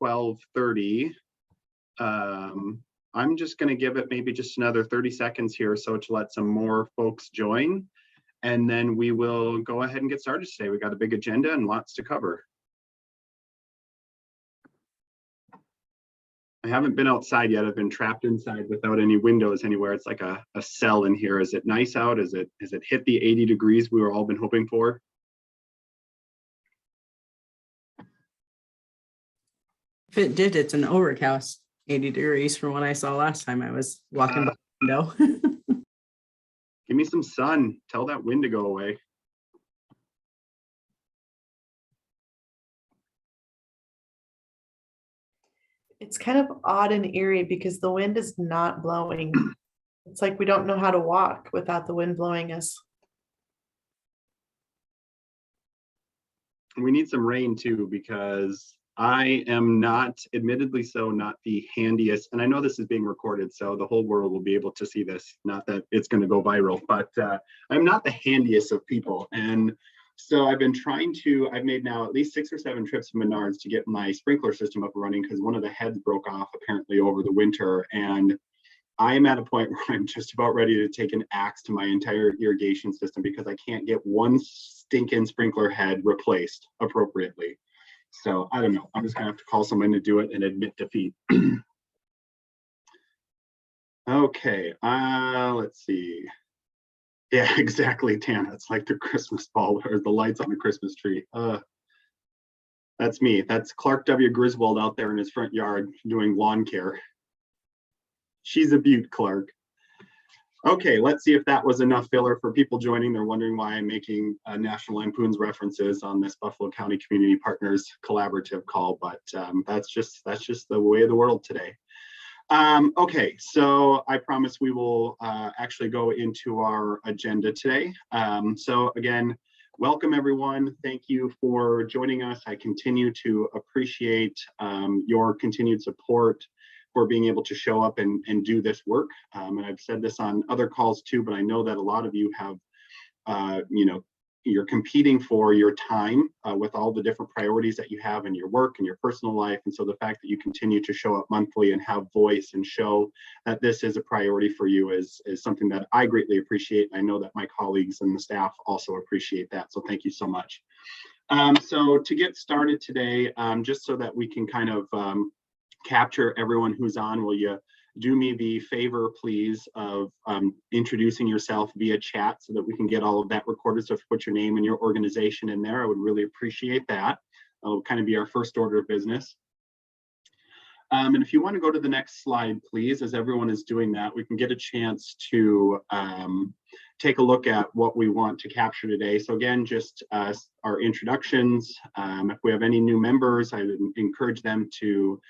12:30. I'm just going to give it maybe just another 30 seconds here so to let some more folks join, and then we will go ahead and get started today. We got a big agenda and lots to cover. I haven't been outside yet. I've been trapped inside without any windows anywhere. It's like a cell in here. Is it nice out? Is it hit the 80 degrees we were all been hoping for? If it did, it's an overcast 80 degrees from what I saw last time I was walking by the window. Give me some sun. Tell that wind to go away. It's kind of odd and eerie because the wind is not blowing. It's like we don't know how to walk without the wind blowing us. We need some rain too, because I am not, admittedly so, not the handiest, and I know this is being recorded, so the whole world will be able to see this, not that it's going to go viral, but I'm not the handiest of people. And so I've been I've made now at least 6 or 7 trips to Menards to get my sprinkler system up and running because one of the heads broke off apparently over the winter. And I'm at a point where I'm just about ready to take an axe to my entire irrigation system because I can't get one stinking sprinkler head replaced appropriately. So I don't know. I'm just gonna have to call someone to do it and admit defeat. Okay, let's see. Yeah, exactly, Tana. It's like the Christmas ball or the lights on the Christmas tree. That's me. That's Clark W. Griswold out there in his front yard doing lawn care. She's a beaut, Clark. Okay, let's see if that was enough filler for people joining. They're wondering why I'm making National Lampoon's references on this Buffalo County Community Partners collaborative call, but that's just the way of the world today. Okay, so I promise we will actually go into our agenda today. So again, welcome everyone. Thank you for joining us. I continue to appreciate your continued support for being able to show up and do this work. And I've said this on other calls too, but I know that a lot of you have, you're competing for your time with all the different priorities that you have in your work and your personal life. And so the fact that you continue to show up monthly and have voice and show that this is a priority for you is something that I greatly appreciate. I know that my colleagues and the staff also appreciate that. So thank you so much. So to get started today, just so that we can kind of capture everyone who's on, will you do me the favor, please, of introducing yourself via chat so that we can get all of that recorded. So if you put your name and your organization in there, I would really appreciate that. That'll kind of be our first order of business. And if you want to go to the next slide, please, as everyone is doing that, we can get a chance to take a look at what we want to capture today. So again, just our introductions. If we have any new members, I would encourage them to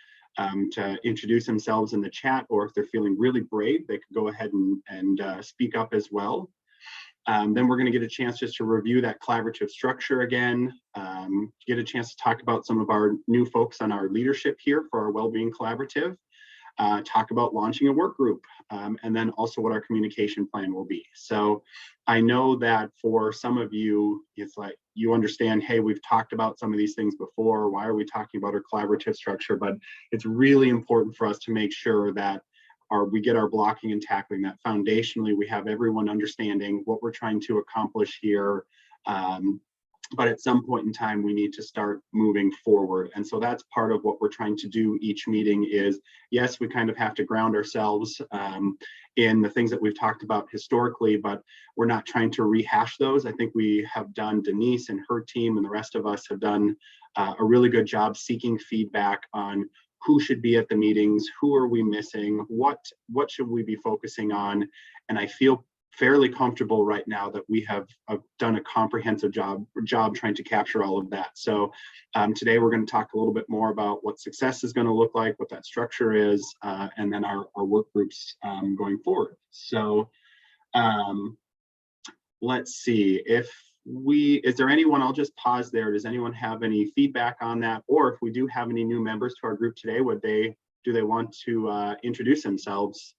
introduce themselves in the chat, or if they're feeling really brave, they could go ahead and speak up as well. Then we're going to get a chance just to review that collaborative structure again, get a chance to talk about some of our new folks on our leadership here for our WellBeing Collaborative, talk about launching a work group, and then also what our communication plan will be. So I know that for some of you, it's like you understand, hey, we've talked about some of these things before. Why are we talking about our collaborative structure? But it's really important for us to make sure that we get our blocking and tackling, that foundationally we have everyone understanding what we're trying to accomplish here. But at some point in time, we need to start moving forward. And so that's part of what we're trying to do each meeting is, yes, we kind of have to ground ourselves in the things that we've talked about historically, but we're not trying to rehash those. I think we have done, Denise and her team and the rest of us have done a really good job seeking feedback on who should be at the meetings, who are we missing, what should we be focusing on. And I feel fairly comfortable right now that we have done a comprehensive job trying to capture all of that. So today we're going to talk a little bit more about what success is going to look like, what that structure is, and then our work groups going forward. So let's see, is there anyone, I'll just pause there. Does anyone have any feedback on that? Or if we do have any new members to our group today, do they want to introduce themselves?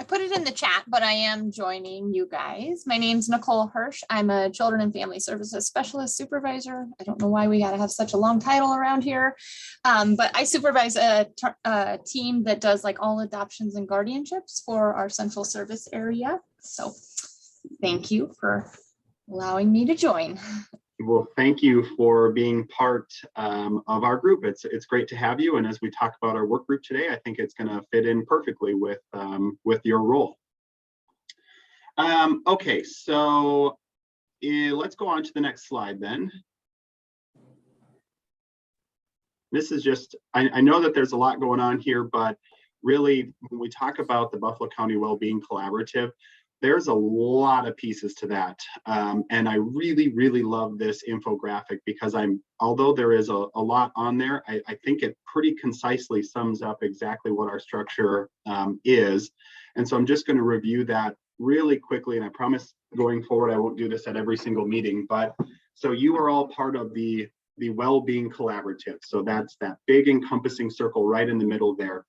I put it in the chat, but I am joining you guys. My name's Nicole Hirsch. I'm a Children and Family Services Specialist Supervisor. I don't know why we got to have such a long title around here, but I supervise a team that does like all adoptions and guardianships for our central service area. So thank you for allowing me to join. Well, thank you for being part of our group. It's great to have you. And as we talk about our work group today, I think it's going to fit in perfectly with your role. Okay, so let's go on to the next slide then. This is just, I know that there's a lot going on here, but really when we talk about the Buffalo County WellBeing Collaborative, there's a lot of pieces to that. And I really love this infographic because although there is a lot on there, I think it pretty concisely sums up exactly what our structure is. And so I'm just going to review that really quickly. And I promise going forward, I won't do this at every single meeting, but so you are all part of the WellBeing Collaborative. So that's that big encompassing circle right in the middle there.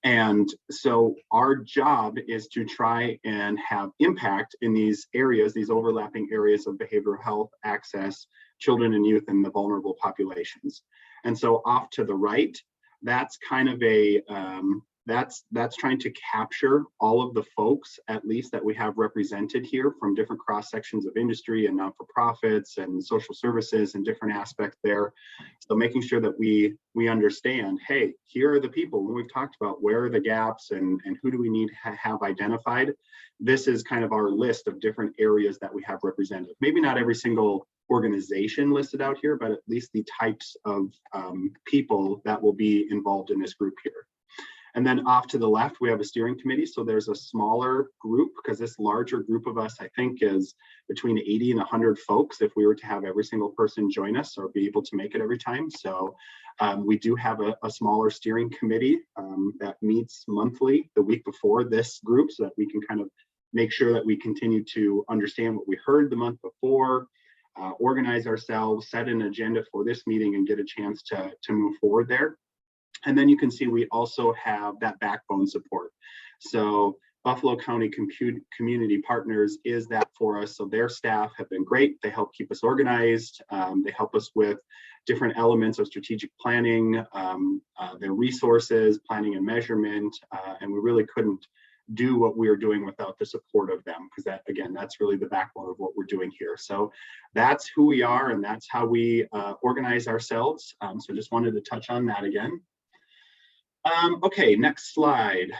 And so our job is to try and have impact in these areas, these overlapping areas of behavioral health, access, children and youth, and the vulnerable populations. And so off to the right, that's kind of a, that's trying to capture all of the folks, at least that we have represented here from different cross sections of industry and not-for-profits and social services and different aspects there. So making sure that we understand, hey, here are the people when we've talked about where are the gaps and who do we need to have identified. This is kind of our list of different areas that we have represented. Maybe not every single organization listed out here, but at least the types of people that will be involved in this group here. And then off to the left, we have a steering committee. So there's a smaller group because this larger group of us, I think, is between 80 and 100 folks if we were to have every single person join us or be able to make it every time. So we do have a smaller steering committee that meets monthly the week before this group so that we can kind of make sure that we continue to understand what we heard the month before, organize ourselves, set an agenda for this meeting and get a chance to move forward there. And then you can see we also have that backbone support. So Buffalo County Community Partners is that for us. So their staff have been great. They help keep us organized. They help us with different elements of strategic planning, their resources, planning and measurement. And we really couldn't do what we are doing without the support of them, because that, again, that's really the backbone of what we're doing here. So that's who we are and that's how we organize ourselves. So just wanted to touch on that again. Okay, next slide.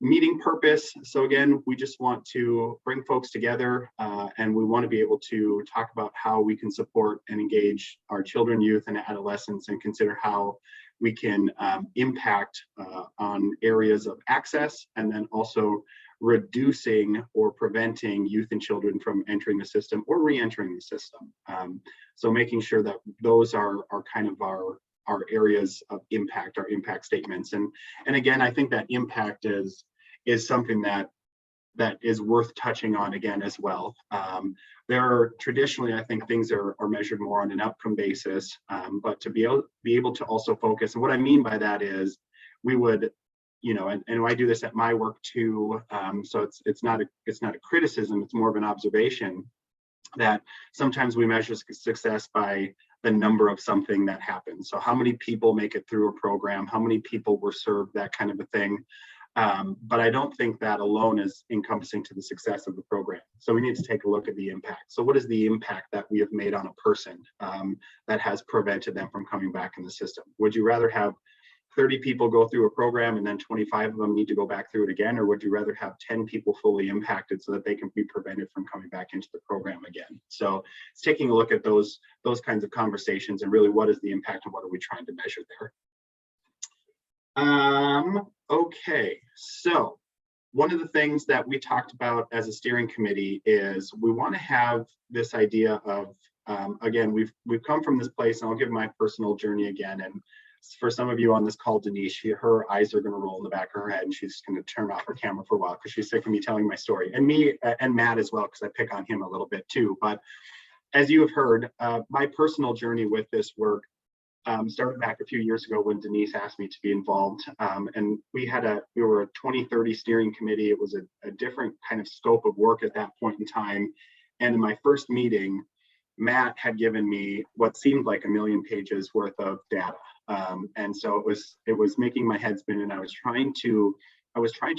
Meeting purpose. So again, we just want to bring folks together and we want to be able to talk about how we can support and engage our children, youth, and adolescents and consider how we can impact on areas of access and then also reducing or preventing youth and children from entering the system or re-entering the system. So making sure that those are kind of our areas of impact, our impact statements. And again, I think that impact is something that is worth touching on again as well. There are traditionally, I think things are measured more on an outcome basis, but to be able to also focus, and what I mean by that is we would, you know, and I do this at my work too, so it's not a criticism, it's more of an observation that sometimes we measure success by the number of something that happens. So how many people make it through a program, how many people were served, that kind of a thing. But I don't think that alone is encompassing to the success of the program. So we need to take a look at the impact. So what is the impact that we have made on a person that has prevented them from coming back in the system? Would you rather have 30 people go through a program and then 25 of them need to go back through it again? Or would you rather have 10 people fully impacted so that they can be prevented from coming back into the program again? So it's taking a look at those kinds of conversations and really what is the impact and what are we trying to measure there? Okay, so one of the things that we talked about as a steering committee is we want to have this idea of, again, we've come from this place, and I'll give my personal journey again. And for some of you on this call, Denise, her eyes are going to roll in the back of her head and she's going to turn off her camera for a while because she's sick of me telling my story, and me and Matt as well, because I pick on him a little bit too. But as you have heard, my personal journey with this work, started back a few years ago when Denise asked me to be involved. And we were a 2030 steering committee. It was a different kind of scope of work at that point in time. And in my first meeting, Matt had given me what seemed like a million pages worth of data. And so it was making my head spin, and I was trying to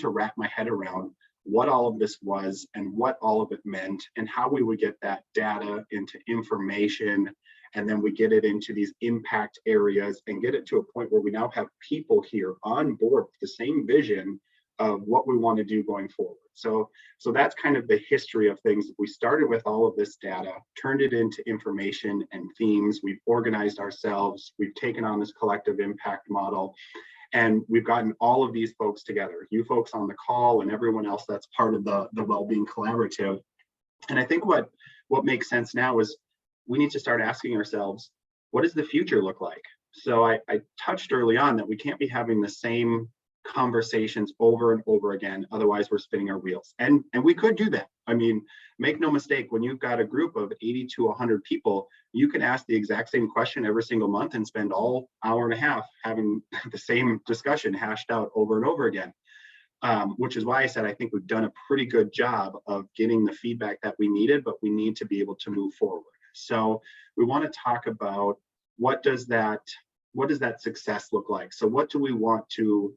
wrap my head around what all of this was and what all of it meant and how we would get that data into information, and then we get it into these impact areas and get it to a point where we now have people here on board with the same vision of what we want to do going forward. So that's kind of the history of things. We started with all of this data, turned it into information and themes. We've organized ourselves. We've taken on this collective impact model, and we've gotten all of these folks together, you folks on the call and everyone else that's part of the WellBeing Collaborative. And I think what makes sense now is we need to start asking ourselves, what does the future look like? So I touched early on that we can't be having the same conversations over and over again, otherwise we're spinning our wheels. And we could do that. I mean, make no mistake, when you've got a group of 80 to 100 people, you can ask the exact same question every single month and spend all hour and a half having the same discussion hashed out over and over again. Which is why I said I think we've done a pretty good job of getting the feedback that we needed, but we need to be able to move forward. So we want to talk about what does that success look like? So what do we want to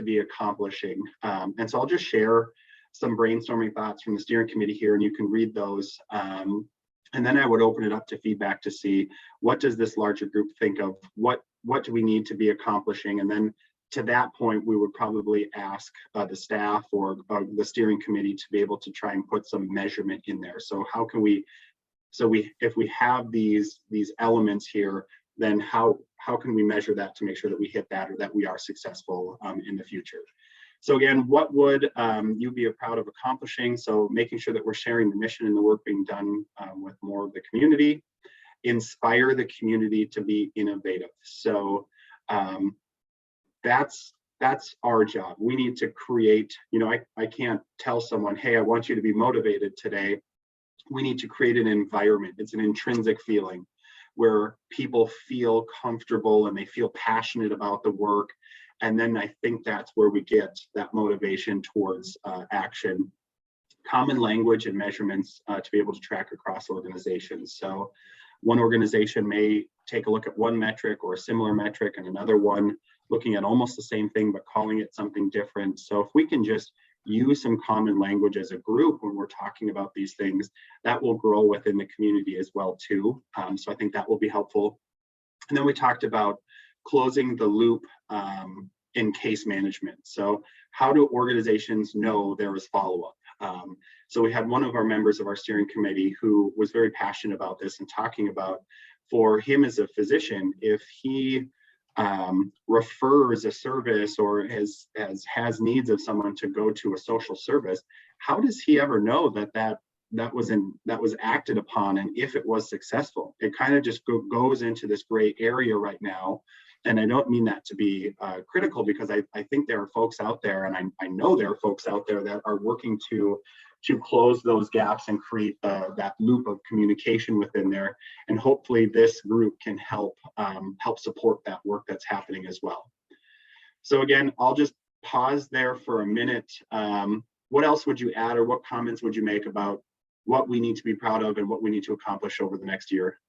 be accomplishing? And so I'll just share some brainstorming thoughts from the steering committee here, and you can read those. And then I would open it up to feedback to see what does this larger group think of, what do we need to be accomplishing? And then to that point, we would probably ask the staff or the steering committee to be able to try and put some measurement in there. So how can we, if we have these elements here, then how can we measure that to make sure that we hit that or that we are successful in the future? So again, what would you be proud of accomplishing? So making sure that we're sharing the mission and the work being done with more of the community, inspire the community to be innovative. So that's our job. We need to create, I can't tell someone, hey, I want you to be motivated today. We need to create an environment. It's an intrinsic feeling where people feel comfortable and they feel passionate about the work. And then I think that's where we get that motivation towards action. Common language and measurements to be able to track across organizations. So one organization may take a look at one metric or a similar metric, and another one looking at almost the same thing but calling it something different. So if we can just use some common language as a group when we're talking about these things, that will grow within the community as well too. So I think that will be helpful. And then we talked about closing the loop in case management. So how do organizations know there is follow-up? So we had one of our members of our steering committee who was very passionate about this and talking about, for him as a physician, if he refers a service or has needs of someone to go to a social service, how does he ever know that was acted upon, and if it was successful? It kind of just goes into this gray area right now. And I don't mean that to be critical, because I think there are folks out there, and I know there are folks out there that are working to close those gaps and create that loop of communication within there. And hopefully this group can help support that work that's happening as well. So again, I'll just pause there for a minute. What else would you add, or what comments would you make about what we need to be proud of and what we need to accomplish over the next year?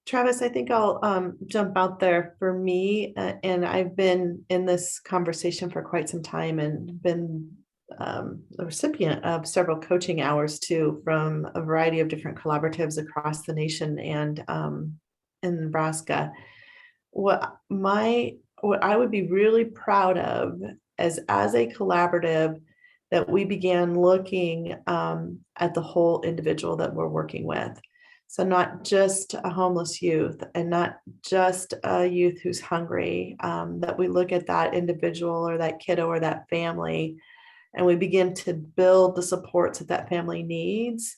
Travis, I think I'll jump out there for me. And I've been in this conversation for quite some time and been a recipient of several coaching hours too, from a variety of different collaboratives across the nation and in Nebraska. What I would be really proud of as a collaborative, that we began looking at the whole individual that we're working with. So not just a homeless youth and not just a youth who's hungry, that we look at that individual or that kiddo or that family, and we begin to build the supports that family needs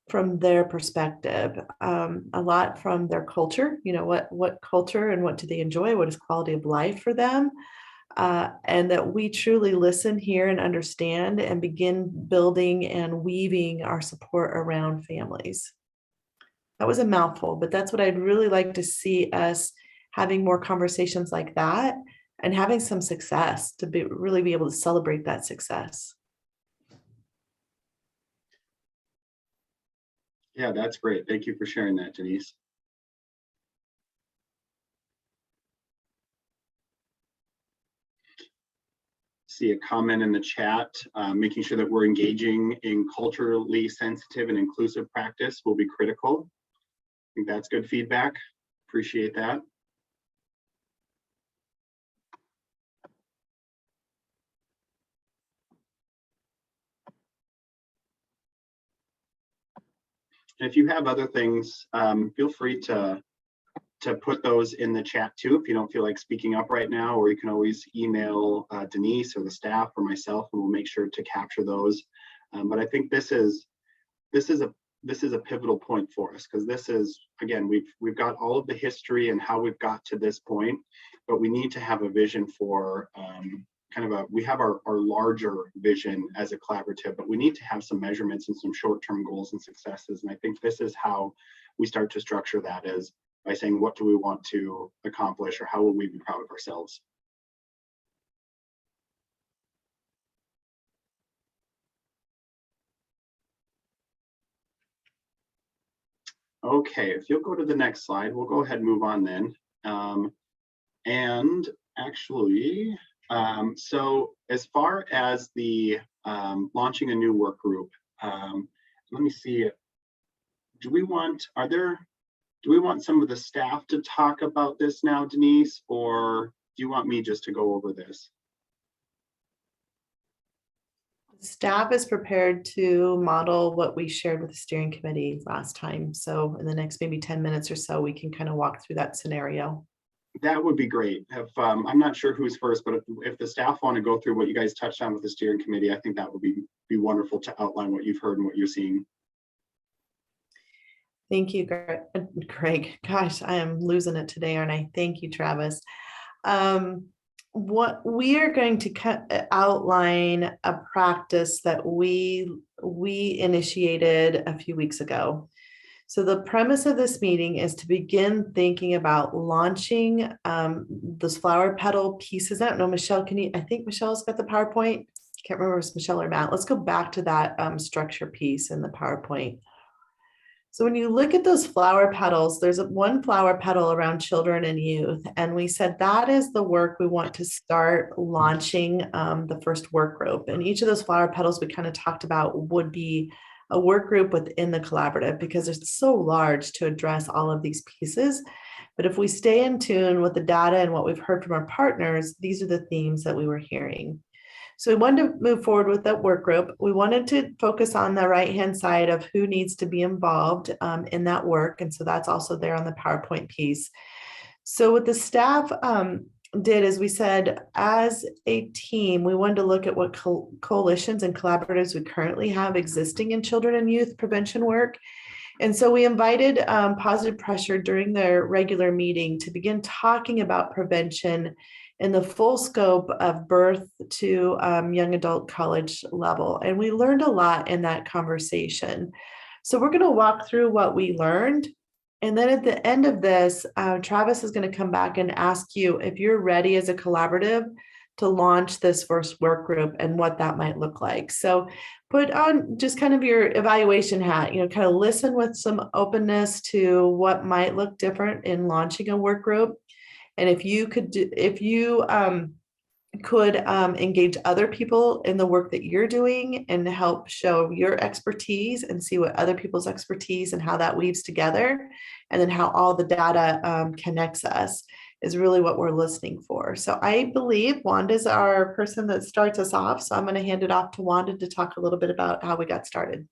from their perspective, a lot from their culture, what culture and what do they enjoy, what is quality of life for them, and that we truly listen, hear, and understand and begin building and weaving our support around families. That was a mouthful, but that's what I'd really like to see us having more conversations like that and having some success to really be able to celebrate that success. Yeah, that's great. Thank you for sharing that, Denise. See a comment in the chat, making sure that we're engaging in culturally sensitive and inclusive practice will be critical. I think that's good feedback. Appreciate that. And if you have other things, feel free to put those in the chat too, if you don't feel like speaking up right now, or you can always email Denise or the staff or myself, and we'll make sure to capture those. But I think this is a pivotal point for us, because this is, again, we've got all of the history and how we've got to this point, but we need to have a vision for we have our larger vision as a collaborative, but we need to have some measurements and some short-term goals and successes. And I think this is how we start to structure that, is by saying, what do we want to accomplish, or how will we be proud of ourselves? Okay, if you'll go to the next slide, we'll go ahead and move on then. And actually, so as far as the launching a new work group, let me see, do we want some of the staff to talk about this now, Denise, or do you want me just to go over this? Staff is prepared to model what we shared with the steering committee last time. So in the next maybe 10 minutes or so, we can kind of walk through that scenario. That would be great. If I'm not sure who's first, but if the staff want to go through what you guys touched on with the steering committee, I think that would be wonderful to outline what you've heard and what you're seeing. Thank you, Greg. Gosh, I am losing it today, aren't I? Thank you, Travis. What we are going to outline a practice that we initiated a few weeks ago. So the premise of this meeting is to begin thinking about launching those flower petal pieces. I don't know, Michelle, I think Michelle's got the PowerPoint. Can't remember if it's Michelle or Matt. Let's go back to that structure piece in the PowerPoint. So when you look at those flower petals, there's one flower petal around children and youth. And we said that is the work we want to start launching the first work group. And each of those flower petals we kind of talked about would be a work group within the collaborative, because it's so large to address all of these pieces. But if we stay in tune with the data and what we've heard from our partners, these are the themes that we were hearing. So we wanted to move forward with that work group. We wanted to focus on the right-hand side of who needs to be involved in that work. And so that's also there on the PowerPoint piece. So what the staff did is we said, as a team, we wanted to look at what coalitions and collaboratives we currently have existing in children and youth prevention work. And so we invited Positive Pressure during their regular meeting to begin talking about prevention in the full scope of birth to young adult college level. And we learned a lot in that conversation. So we're going to walk through what we learned. And then at the end of this, Travis is going to come back and ask you if you're ready as a collaborative to launch this first work group and what that might look like. So put on just kind of your evaluation hat, kind of listen with some openness to what might look different in launching a work group. And if you could engage other people in the work that you're doing and help show your expertise and see what other people's expertise and how that weaves together, and then how all the data connects us, is really what we're listening for. So I believe Wanda's our person that starts us off. So I'm going to hand it off to Wanda to talk a little bit about how we got started.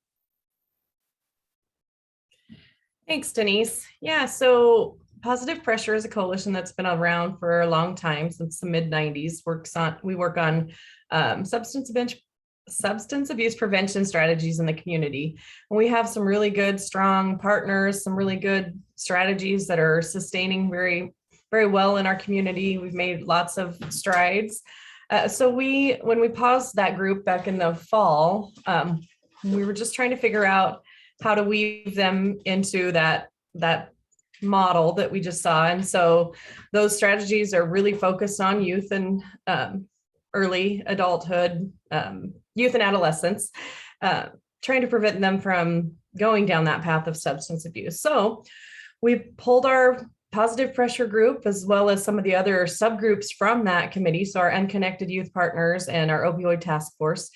Thanks, Denise. Yeah, so Positive Pressure is a coalition that's been around for a long time, since the mid-90s. We work on substance substance abuse prevention strategies in the community. And we have some really good, strong partners, some really good strategies that are sustaining very, very well in our community. We've made lots of strides. So when we paused that group back in the fall, we were just trying to figure out how to weave them into that model that we just saw. And so those strategies are really focused on youth and early adulthood, youth and adolescents, trying to prevent them from going down that path of substance abuse. So we pulled our positive pressure group as well as some of the other subgroups from that committee. So our unconnected youth partners and our opioid task force,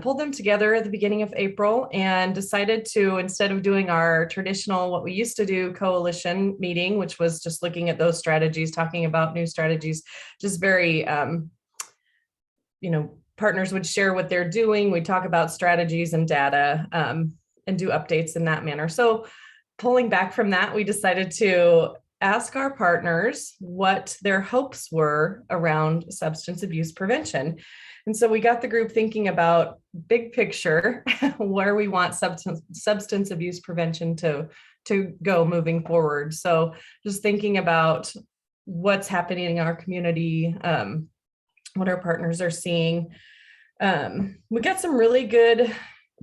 pulled them together at the beginning of April and decided to, instead of doing our traditional, what we used to do, coalition meeting, which was just looking at those strategies, talking about new strategies, just very, partners would share what they're doing. We talk about strategies and data and do updates in that manner. So pulling back from that, we decided to ask our partners what their hopes were around substance abuse prevention. And so we got the group thinking about big picture, where we want substance abuse prevention to go moving forward. So just thinking about what's happening in our community, what our partners are seeing. We got some really good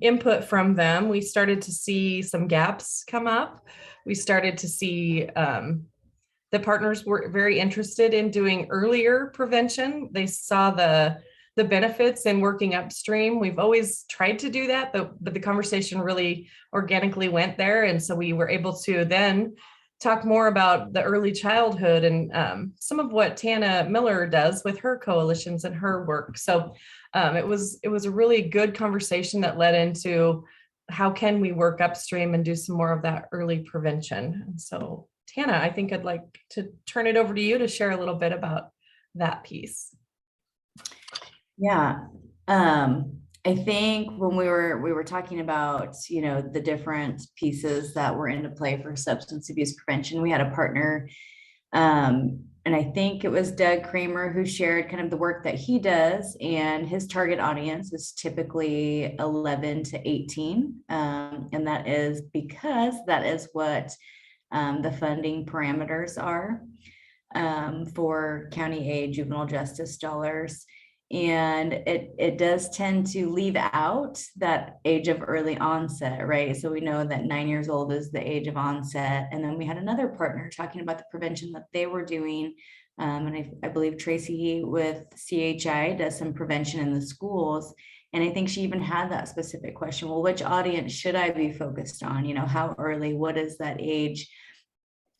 input from them. We started to see some gaps come up. We started to see the partners were very interested in doing earlier prevention. They saw the benefits in working upstream. We've always tried to do that, but the conversation really organically went there. And so we were able to then talk more about the early childhood and some of what Tana Miller does with her coalitions and her work. So it was a really good conversation that led into how can we work upstream and do some more of that early prevention. And so Tana, I think I'd like to turn it over to you to share a little bit about that piece. Yeah. I think when we were talking about, the different pieces that were into play for substance abuse prevention, we had a partner, and I think it was Doug Kramer who shared kind of the work that he does, and his target audience is typically 11 to 18. And that is because that is what the funding parameters are for county aid juvenile justice dollars. And it does tend to leave out that age of early onset, right? So we know that 9 years old is the age of onset. And then we had another partner talking about the prevention that they were doing. And I believe Tracy with CHI does some prevention in the schools. And I think she even had that specific question. Well, which audience should I be focused on? How early, what is that age?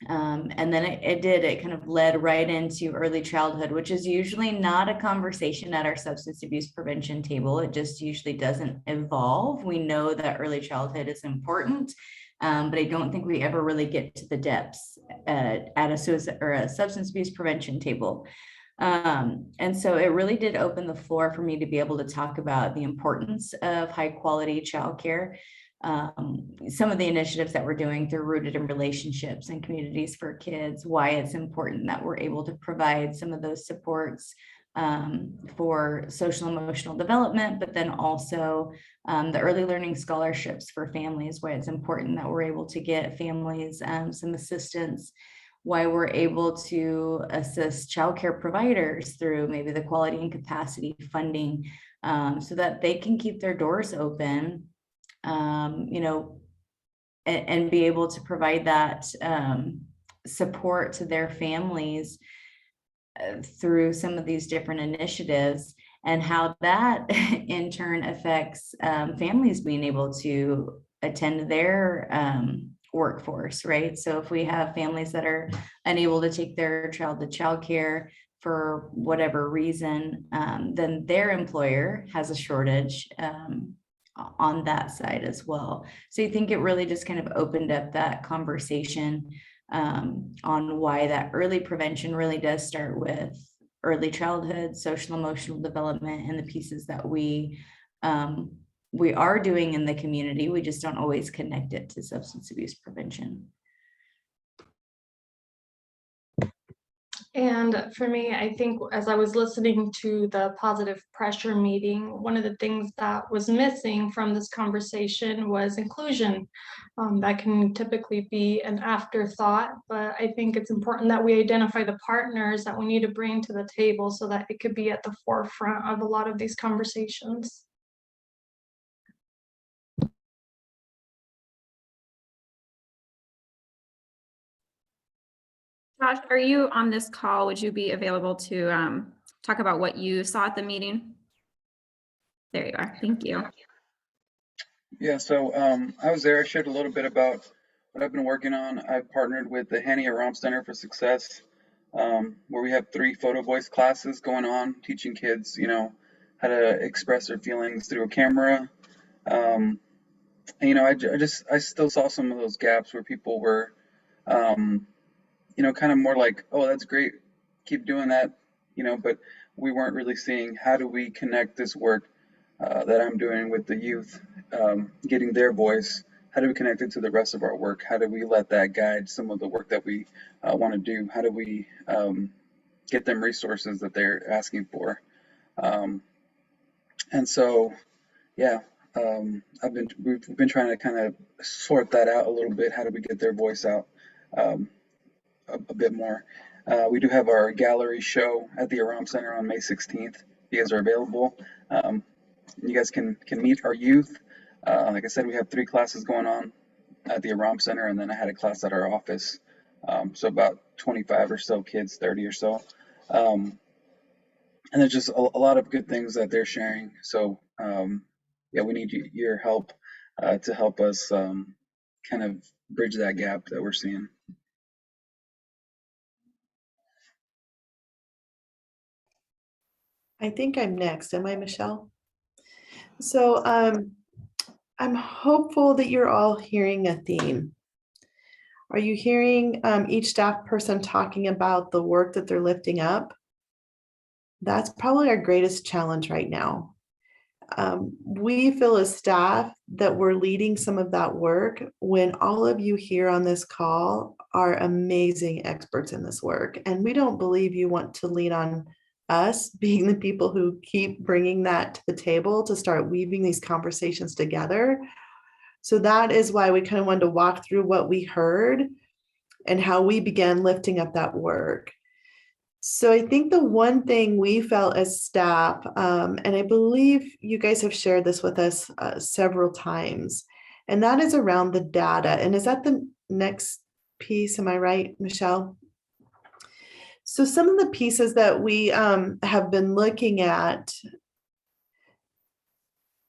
And then it kind of led right into early childhood, which is usually not a conversation at our substance abuse prevention table. It just usually doesn't evolve. We know that early childhood is important, but I don't think we ever really get to the depths at a suicide or a substance abuse prevention table. And so it really did open the floor for me to be able to talk about the importance of high quality childcare. Some of the initiatives that we're doing through Rooted in Relationships and Communities for Kids, why it's important that we're able to provide some of those supports for social emotional development, but then also the early learning scholarships for families, why it's important that we're able to get families some assistance, why we're able to assist childcare providers through maybe the quality and capacity funding so that they can keep their doors open. And be able to provide that support to their families through some of these different initiatives, and how that in turn affects families being able to attend their workforce, right? So if we have families that are unable to take their child to childcare for whatever reason, then their employer has a shortage on that side as well. So I think it really just kind of opened up that conversation on why that early prevention really does start with early childhood, social emotional development, and the pieces that we are doing in the community. We just don't always connect it to substance abuse prevention. And for me, I think as I was listening to the positive pressure meeting, one of the things that was missing from this conversation was inclusion. That can typically be an afterthought, but I think it's important that we identify the partners that we need to bring to the table so that it could be at the forefront of a lot of these conversations. Josh, are you on this call? Would you be available to talk about what you saw at the meeting? There you are. Thank you. Yeah, so I was there. I shared a little bit about what I've been working on. I've partnered with the Henny Aram Center for Success, where we have 3 photo voice classes going on, teaching kids, how to express their feelings through a camera. And, I still saw some of those gaps where people were, kind of more like, oh, that's great, keep doing that, but we weren't really seeing how do we connect this work that I'm doing with the youth, getting their voice, how do we connect it to the rest of our work? How do we let that guide some of the work that we want to do? How do we get them resources that they're asking for? And so, yeah, we've been trying to kind of sort that out a little bit. How do we get their voice out a bit more? We do have our gallery show at the Aram Center on May 16th. If you guys are available. You guys can meet our youth. Like I said, we have 3 classes going on at the Aram Center, and then I had a class at our office. So about 25 or so kids, 30 or so. And there's just a lot of good things that they're sharing. So yeah, we need your help to help us kind of bridge that gap that we're seeing. I think I'm next. Am I, Michelle? So I'm hopeful that you're all hearing a theme. Are you hearing each staff person talking about the work that they're lifting up? That's probably our greatest challenge right now. We feel as staff that we're leading some of that work when all of you here on this call are amazing experts in this work. And we don't believe you want to lean on us being the people who keep bringing that to the table to start weaving these conversations together. So that is why we kind of wanted to walk through what we heard and how we began lifting up that work. So I think the one thing we felt as staff, and I believe you guys have shared this with us several times, and that is around the data. And is that the next piece? Am I right, Michelle? So some of the pieces that we have been looking at,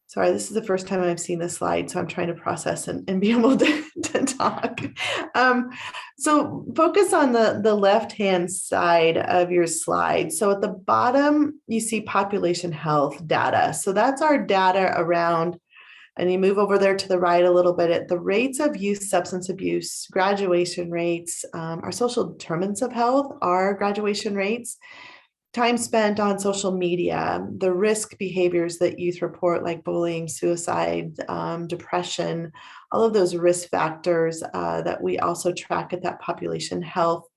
sorry, this is the first time I've seen this slide, so I'm trying to process and be able to talk. So focus on the left-hand side of your slide. So at the bottom, you see population health data. So that's our data around, and you move over there to the right a little bit, at the rates of youth substance abuse, graduation rates, our social determinants of health, our graduation rates, time spent on social media, the risk behaviors that youth report, like bullying, suicide, depression, all of those risk factors that we also track at that population health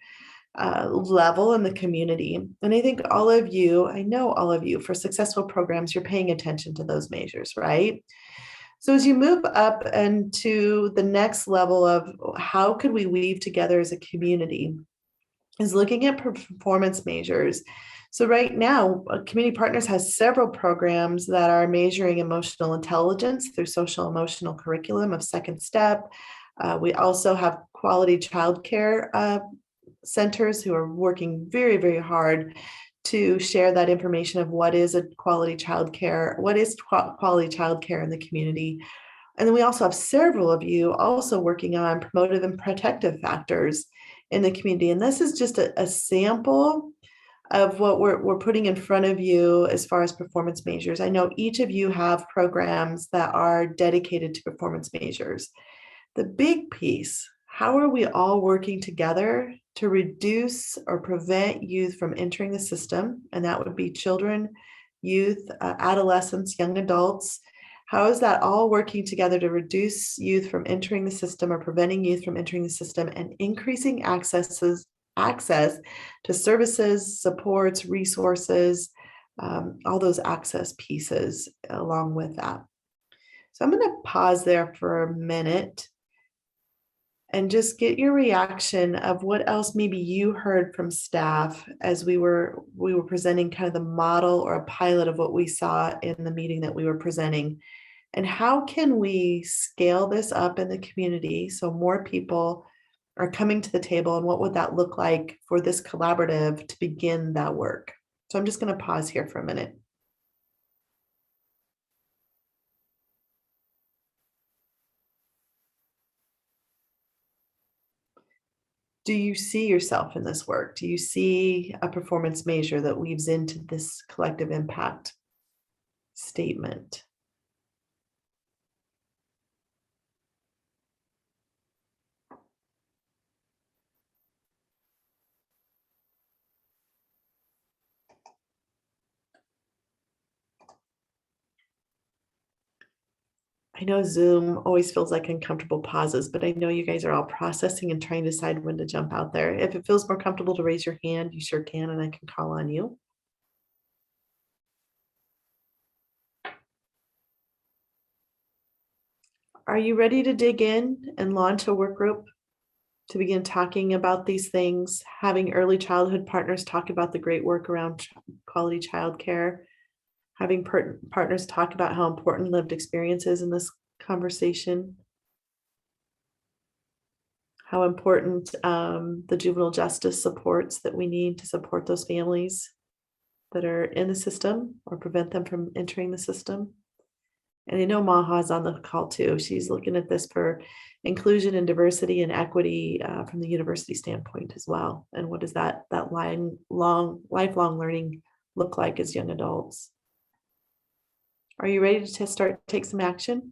level in the community. And I think all of you, I know all of you, for successful programs, you're paying attention to those measures, right? So as you move up into the next level of how could we weave together as a community, is looking at performance measures. So right now, Community Partners has several programs that are measuring emotional intelligence through social emotional curriculum of Second Step. We also have quality childcare centers who are working very, very hard to share that information of what is a quality childcare, what is quality childcare in the community. And then we also have several of you also working on promotive and protective factors in the community. And this is just a sample of what we're putting in front of you as far as performance measures. I know each of you have programs that are dedicated to performance measures. The big piece, how are we all working together to reduce or prevent youth from entering the system? And that would be children, youth, adolescents, young adults. How is that all working together to reduce youth from entering the system or preventing youth from entering the system and increasing access access to services, supports, resources, all those access pieces along with that. So I'm going to pause there for a minute and just get your reaction of what else maybe you heard from staff as we were presenting kind of the model or a pilot of what we saw in the meeting that we were presenting. And how can we scale this up in the community so more people are coming to the table, and what would that look like for this collaborative to begin that work? So I'm just going to pause here for a minute. Do you see yourself in this work? Do you see a performance measure that weaves into this collective impact statement? I know Zoom always feels like uncomfortable pauses, but I know you guys are all processing and trying to decide when to jump out there. If it feels more comfortable to raise your hand, you sure can, and I can call on you. Are you ready to dig in and launch a work group to begin talking about these things, having early childhood partners talk about the great work around quality childcare, having partners talk about how important lived experience is in this conversation, how important the juvenile justice supports that we need to support those families that are in the system or prevent them from entering the system. And I know Maha's on the call too. She's looking at this for inclusion and diversity and equity from the university standpoint as well. And what does that lifelong learning look like as young adults? Are you ready to take some action?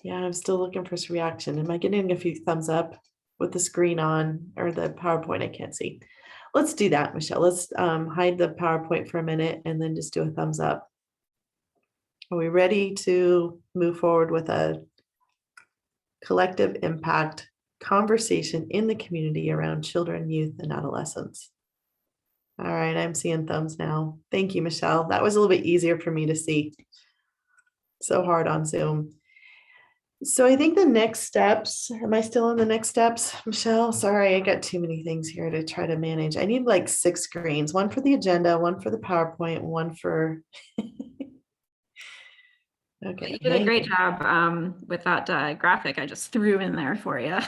Yeah, I'm still looking for some reaction. Am I getting a few thumbs up with the screen on or the PowerPoint? I can't see. Let's do that, Michelle. Let's hide the PowerPoint for a minute and then just do a thumbs up. Are we ready to move forward with a collective impact conversation in the community around children, youth, and adolescents? All right, I'm seeing thumbs now. Thank you, Michelle. That was a little bit easier for me to see. So hard on Zoom. So I think the next steps, am I still on the next steps, Michelle? Sorry, I got too many things here to try to manage. I need like 6 screens, one for the agenda, one for the PowerPoint, one for. Okay. You did a great job with that graphic I just threw in there for you.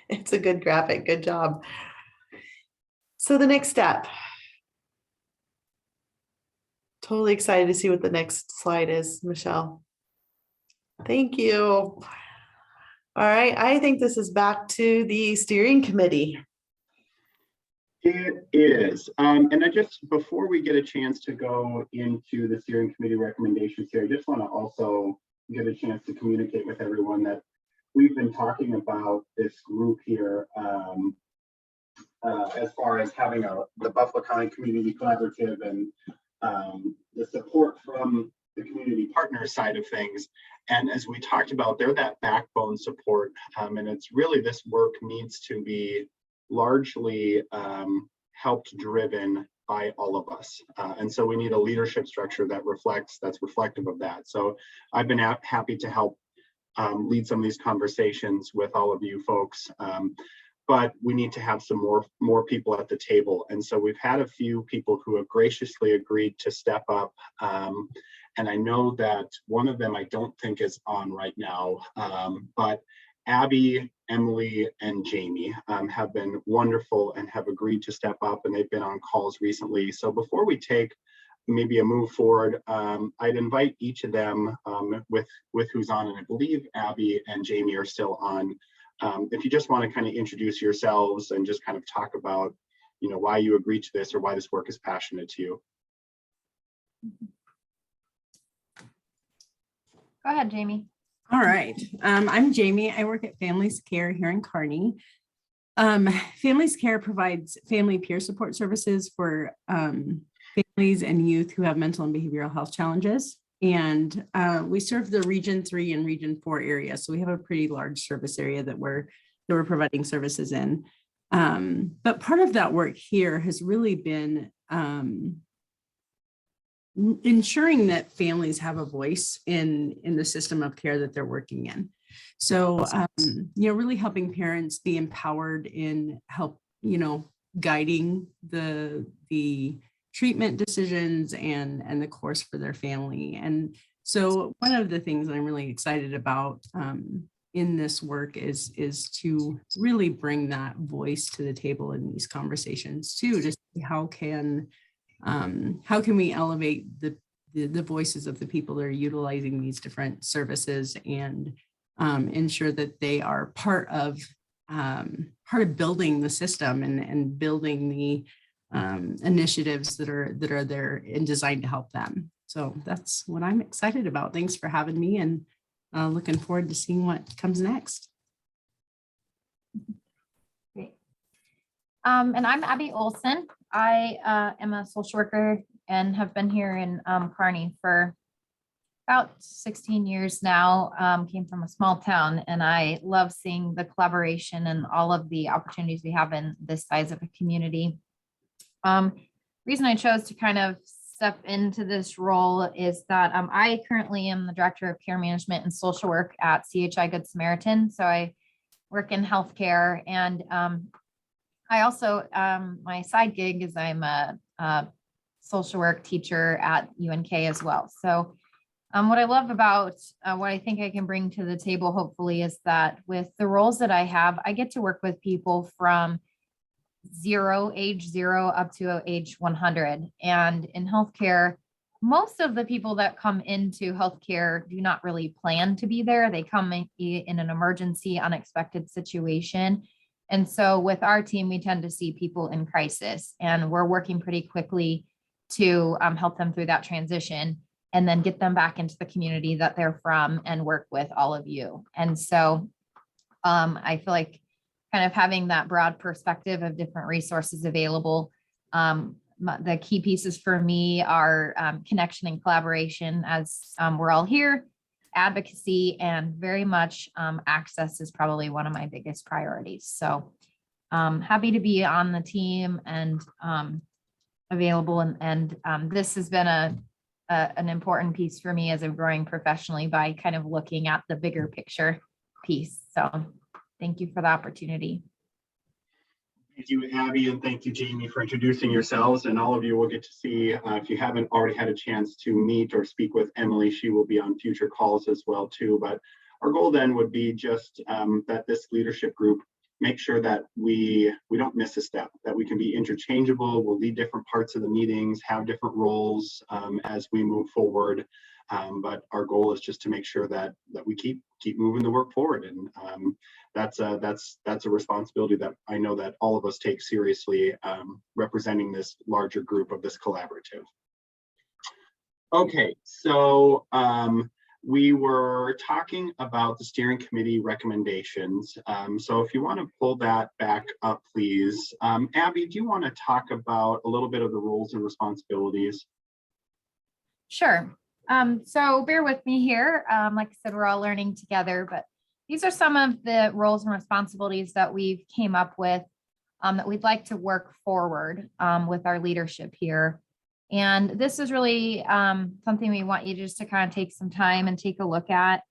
It's a good graphic. Good job. So the next step. Totally excited to see what the next slide is, Michelle. Thank you. All right, I think this is back to the steering committee. It is. And I just, before we get a chance to go into the steering committee recommendations here, I just want to also get a chance to communicate with everyone that we've been talking about this group here as far as having the Buffalo County Community Collaborative and the support from the community partner side of things. And as we talked about, they're that backbone support. And it's really, this work needs to be largely helped driven by all of us. And so we need a leadership structure that's reflective of that. So I've been happy to help lead some of these conversations with all of you folks. But we need to have some more people at the table. And so we've had a few people who have graciously agreed to step up. And I know that one of them I don't think is on right now, but Abby, Emily, and Jamie have been wonderful and have agreed to step up, and they've been on calls recently. So before we take maybe a move forward, I'd invite each of them with who's on, and I believe Abby and Jamie are still on. If you just want to kind of introduce yourselves and just kind of talk about, why you agreed to this or why this work is passionate to you. Go ahead, Jamie. All right. I'm Jamie. I work at Families Care here in Kearney. Families Care provides family peer support services for families and youth who have mental and behavioral health challenges. And we serve the Region 3 and Region 4 area. So we have a pretty large service area that we're providing services in. But part of that work here has really been ensuring that families have a voice in the system of care that they're working in. So, really helping parents be empowered in guiding the treatment decisions and the course for their family. And so one of the things that I'm really excited about in this work is to really bring that voice to the table in these conversations too, to see how can we elevate the voices of the people that are utilizing these different services and ensure that they are part of building the system and building the initiatives that are there and designed to help them. So that's what I'm excited about. Thanks for having me, and looking forward to seeing what comes next. Great. And I'm Abby Olson. I am a social worker and have been here in Kearney for about 16 years now. Came from a small town, and I love seeing the collaboration and all of the opportunities we have in this size of a community. Reason I chose to kind of step into this role is that I currently am the Director of Care Management and Social Work at CHI Good Samaritan. So I work in healthcare, and I also, my side gig is I'm a social work teacher at UNK as well. So what I love about what I think I can bring to the table, hopefully, is that with the roles that I have, I get to work with people from age zero up to age 100. And in healthcare, most of the people that come into healthcare do not really plan to be there. They come in an emergency, unexpected situation. And so with our team, we tend to see people in crisis, and we're working pretty quickly to help them through that transition and then get them back into the community that they're from and work with all of you. And so I feel like kind of having that broad perspective of different resources available. The key pieces for me are connection and collaboration, as we're all here, advocacy, and very much access is probably one of my biggest priorities. So happy to be on the team and available. And this has been an important piece for me as I'm growing professionally by kind of looking at the bigger picture piece. So thank you for the opportunity. Thank you, Abby, and thank you, Jamie, for introducing yourselves. And all of you will get to see, if you haven't already had a chance to meet or speak with Emily, she will be on future calls as well too. But our goal then would be just that this leadership group make sure that we don't miss a step, that we can be interchangeable. We'll lead different parts of the meetings, have different roles as we move forward. But our goal is just to make sure that we keep moving the work forward, and that's a responsibility that I know that all of us take seriously, representing this larger group of this collaborative. Okay, so we were talking about the steering committee recommendations. So if you want to pull that back up, please. Abby, do you want to talk about a little bit of the roles and responsibilities? Sure. So bear with me here. Like I said, we're all learning together, but these are some of the roles and responsibilities that we've came up with that we'd like to work forward with our leadership here. And this is really something we want you just to kind of take some time and take a look at.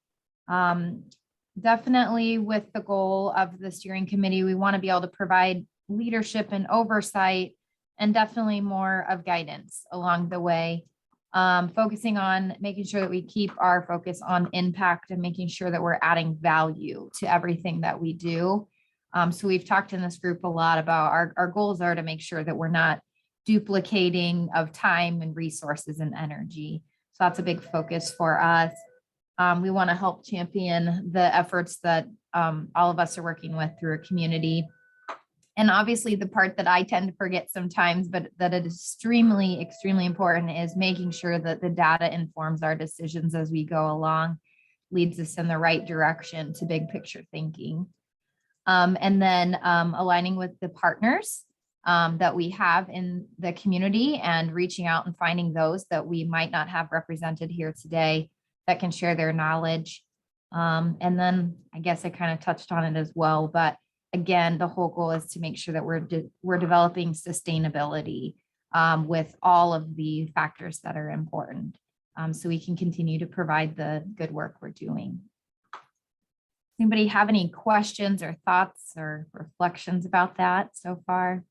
Definitely with the goal of the steering committee, we want to be able to provide leadership and oversight, and definitely more of guidance along the way. Focusing on making sure that we keep our focus on impact and making sure that we're adding value to everything that we do. So we've talked in this group a lot about our goals are to make sure that we're not duplicating of time and resources and energy. So that's a big focus for us. We want to help champion the efforts that all of us are working with through a community. And obviously the part that I tend to forget sometimes, but that is extremely, extremely important, is making sure that the data informs our decisions as we go along, leads us in the right direction to big picture thinking. And then aligning with the partners that we have in the community and reaching out and finding those that we might not have represented here today that can share their knowledge. And then I guess I kind of touched on it as well, but again, the whole goal is to make sure that we're developing sustainability with all of the factors that are important, so we can continue to provide the good work we're doing. Anybody have any questions or thoughts or reflections about that so far?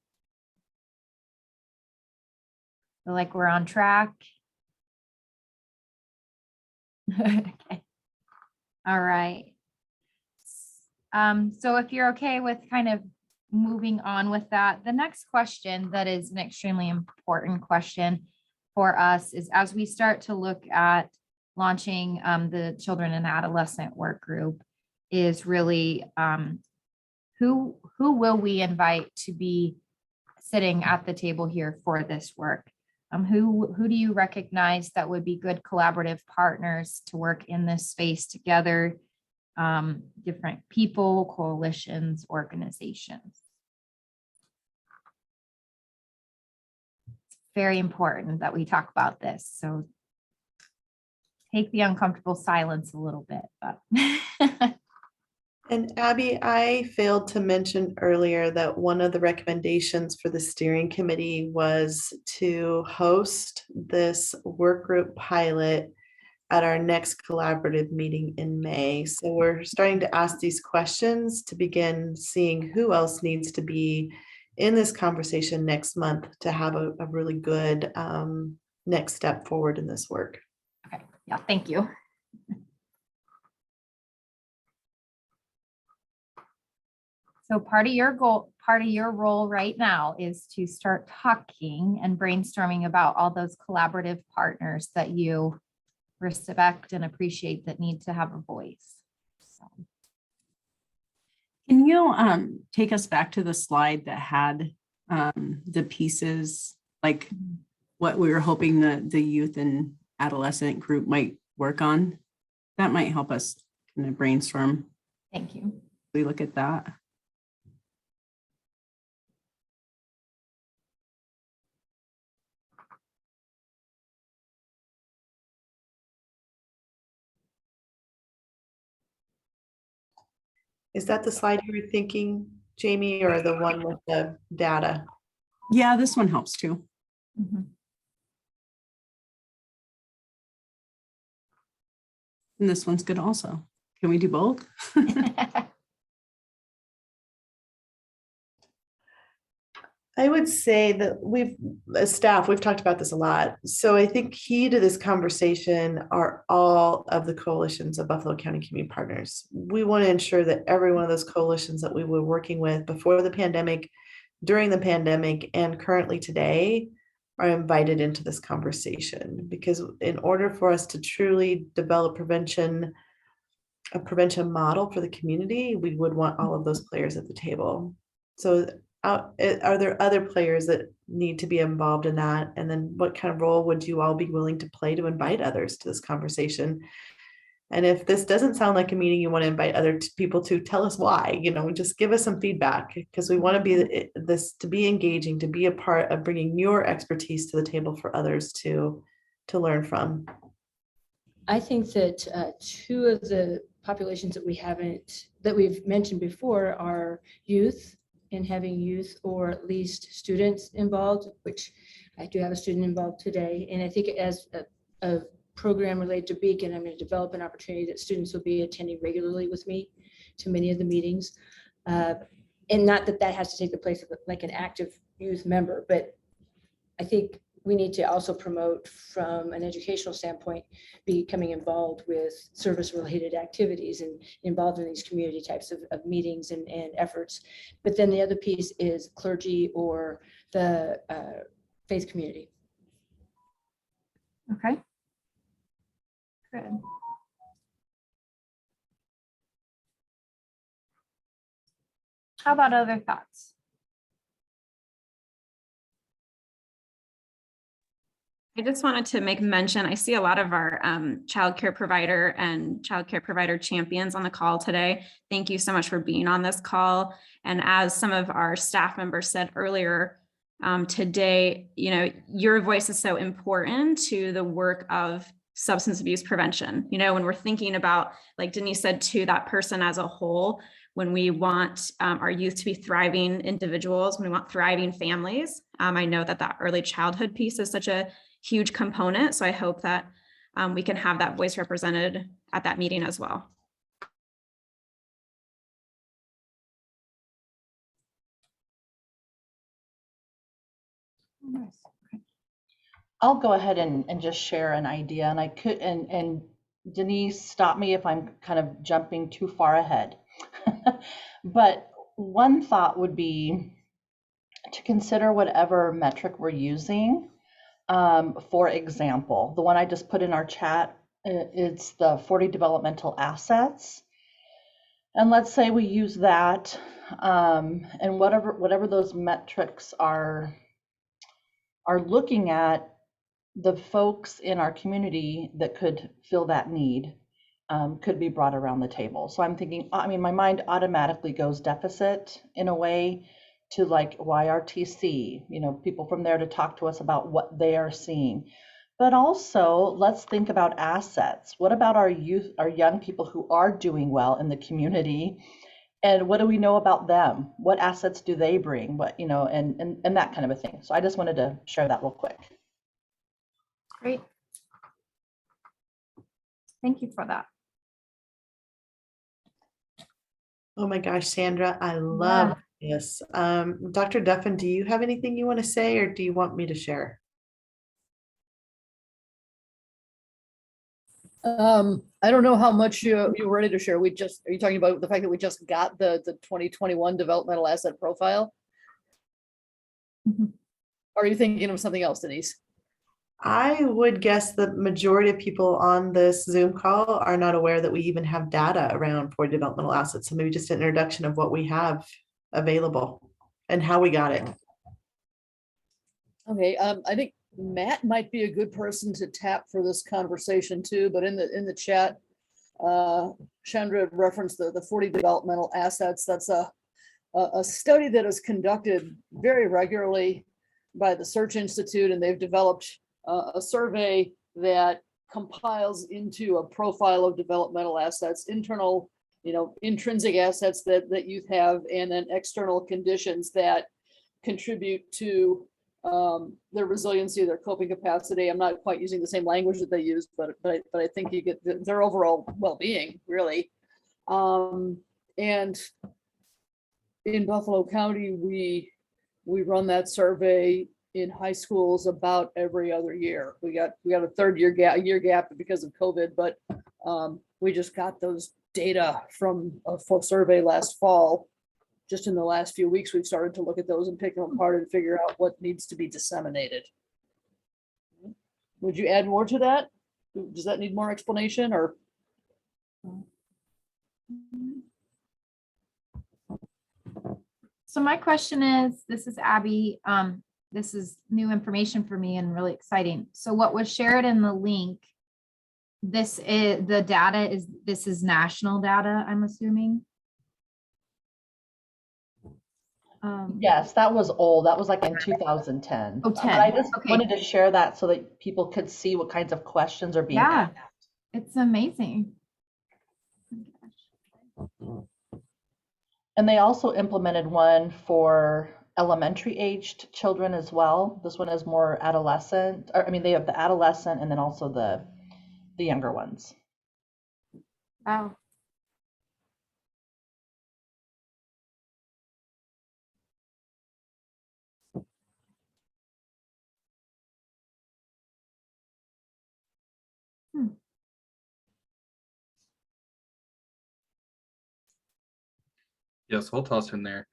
Feel like we're on track? Okay. All right. So if you're okay with kind of moving on with that, the next question that is an extremely important question for us is, as we start to look at launching the children and adolescent work group, is really who will we invite to be sitting at the table here for this work? Who do you recognize that would be good collaborative partners to work in this space together? Different people, coalitions, organizations. It's very important that we talk about this. So take the uncomfortable silence a little bit. But And Abby, I failed to mention earlier that one of the recommendations for the steering committee was to host this work group pilot at our next collaborative meeting in May. So we're starting to ask these questions to begin seeing who else needs to be in this conversation next month to have a really good next step forward in this work. okay, yeah, thank you. So part of your goal, part of your role right now is to start talking and brainstorming about all those collaborative partners that you respect and appreciate that need to have a voice. So. Can you take us back to the slide that had the pieces, like what we were hoping the youth and adolescent group might work on? That might help us kind of brainstorm. Thank you. We look at that. Is that the slide you were thinking, Jamie, or the one with the data? Yeah, this one helps too. Mm-hmm. And this one's good also. Can we do both? I would say that as staff, we've talked about this a lot. So I think key to this conversation are all of the coalitions of Buffalo County Community Partners. We want to ensure that every one of those coalitions that we were working with before the pandemic, during the pandemic, and currently today are invited into this conversation. Because in order for us to truly develop a prevention model for the community, we would want all of those players at the table. So are there other players that need to be involved in that? And then what kind of role would you all be willing to play to invite others to this conversation? And if this doesn't sound like a meeting you want to invite other people to, tell us why, just give us some feedback, because we want to be engaging, to be a part of bringing your expertise to the table for others to learn from. I think that two of the populations that we've mentioned before are youth, and having youth or at least students involved, which I do have a student involved today. And I think as a program related to Beacon, I'm going to develop an opportunity that students will be attending regularly with me to many of the meetings. And not that that has to take the place of like an active youth member, but I think we need to also promote, from an educational standpoint, becoming involved with service-related activities and involved in these community types of meetings and efforts. But then the other piece is clergy or the faith community. Okay. Good. How about other thoughts? I just wanted to make mention, I see a lot of our childcare provider and childcare provider champions on the call today. Thank you so much for being on this call. And as some of our staff members said earlier today, you know, your voice is so important to the work of substance abuse prevention. You know, when we're thinking about, like Denise said, to that person as a whole, when we want our youth to be thriving individuals, when we want thriving families, I know that that early childhood piece is such a huge component. So I hope that we can have that voice represented at that meeting as well. I'll go ahead and just share an idea, and I could, and Denise, stop me if I'm kind of jumping too far ahead. But one thought would be to consider whatever metric we're using. For example, the one I just put in our chat, it's the 40 developmental assets. And let's say we use that, and whatever those metrics are looking at, the folks in our community that could fill that need could be brought around the table. So I'm thinking, I mean, my mind automatically goes deficit in a way to like YRTC, you know, people from there to talk to us about what they are seeing. But also let's think about assets. What about our youth, our young people who are doing well in the community? And what do we know about them? What assets do they bring? What, you know, and that kind of a thing. So I just wanted to share that real quick. Great. Thank you for that. Oh my gosh, Sandra, I love this. Dr. Duffin, do you have anything you want to say, or do you want me to share? I don't know how much you're ready to share. Are you talking about the fact that we just got the 2021 developmental asset profile? Or are you thinking of something else, Denise? I would guess the majority of people on this Zoom call are not aware that we even have data around for developmental assets. So maybe just an introduction of what we have available and how we got it. Okay, I think Matt might be a good person to tap for this conversation too, but in the chat, Chandra referenced the 40 developmental assets. That's a study that is conducted very regularly by the Search Institute, and they've developed a survey that compiles into a profile of developmental assets, internal, you know, intrinsic assets that youth have, and then external conditions that contribute to their resiliency, their coping capacity. I'm not quite using the same language that they use, but I think you get their overall well-being, really. And in Buffalo County, we run that survey in high schools about every other year. We got a year gap because of COVID, but we just got those data from a full survey last fall. Just in the last few weeks, we've started to look at those and pick them apart and figure out what needs to be disseminated. Would you add more to that? Does that need more explanation, or? So my question is, this is Abby. This is new information for me and really exciting. So what was shared in the link, this is national data, I'm assuming. Yes, that was old. That was like in 2010. Oh, 10. But I just Okay. wanted to share that so that people could see what kinds of questions are being asked. It's amazing. And they also implemented one for elementary aged children as well. This one is more adolescent, or I mean, they have the adolescent and then also the younger ones. Wow. Yes, I'll toss in there.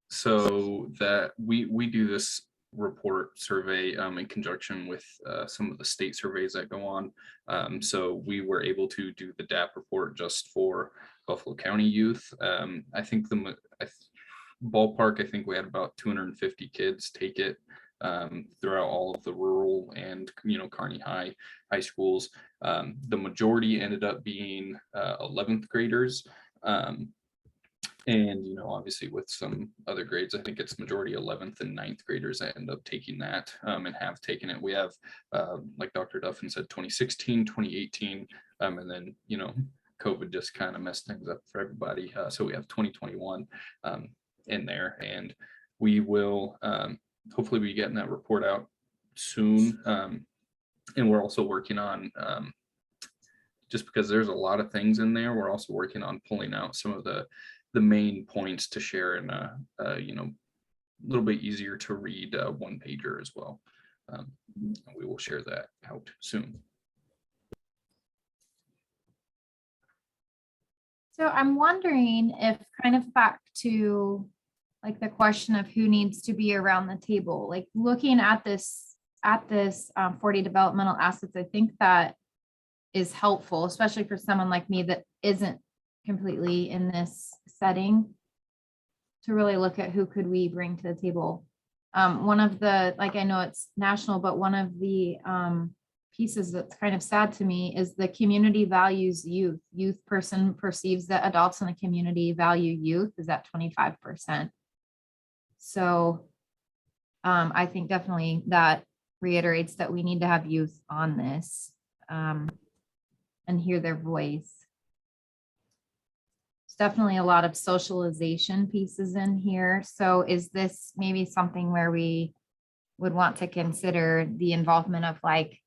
So that we do this report survey in conjunction with some of the state surveys that go on. So we were able to do the DAP report just for Buffalo County youth. I think ballpark, I think we had about 250 kids take it throughout all of the rural and, Kearney high schools. The majority ended up being 11th graders. And, obviously with some other grades, I think it's majority 11th and 9th graders that end up taking that and have taken it. We have, like Dr. Duffin said, 2016, 2018, and then, COVID just kind of messed things up for everybody. So we have 2021 in there, and we will hopefully be getting that report out soon. And we're also working on, just because there's a lot of things in there, we're also working on pulling out some of the main points to share in a little bit easier to read one pager as well. We will share that out soon. So I'm wondering if, kind of back to like the question of who needs to be around the table, like looking at this 40 developmental assets, I think that is helpful, especially for someone like me that isn't completely in this setting, to really look at who could we bring to the table. One of the, like, I know it's national, but one of the pieces that's kind of sad to me is the community values youth. Youth person perceives that adults in the community value youth is at 25%. So I think definitely that reiterates that we need to have youth on this and hear their voice. Definitely a lot of socialization pieces in here. So is this maybe something where we would want to consider the involvement of like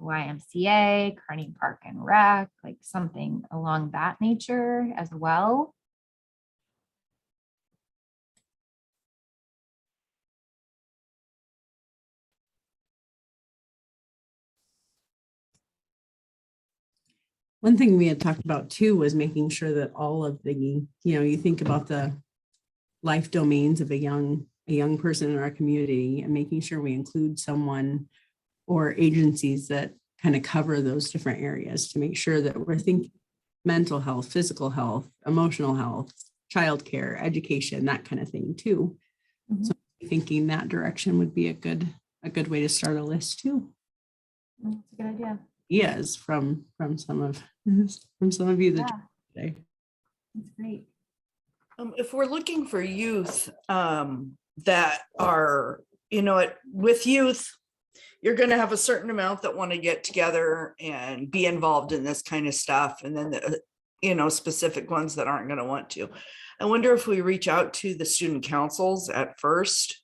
YMCA, Kearney Park and Rec, like something along that nature as well? One thing we had talked about too was making sure that all of the, you think about the life domains of a young person in our community, and making sure we include someone or agencies that kind of cover those different areas to make sure that we're thinking mental health, physical health, emotional health, childcare, education, that kind of thing too. Mm-hmm. So thinking that direction would be a good way to start a list too. That's a good idea. Yes, from some of you that today. That's great. If we're looking for youth that are, with youth, you're going to have a certain amount that want to get together and be involved in this kind of stuff, and then the specific ones that aren't going to want to. I wonder if we reach out to the student councils at first.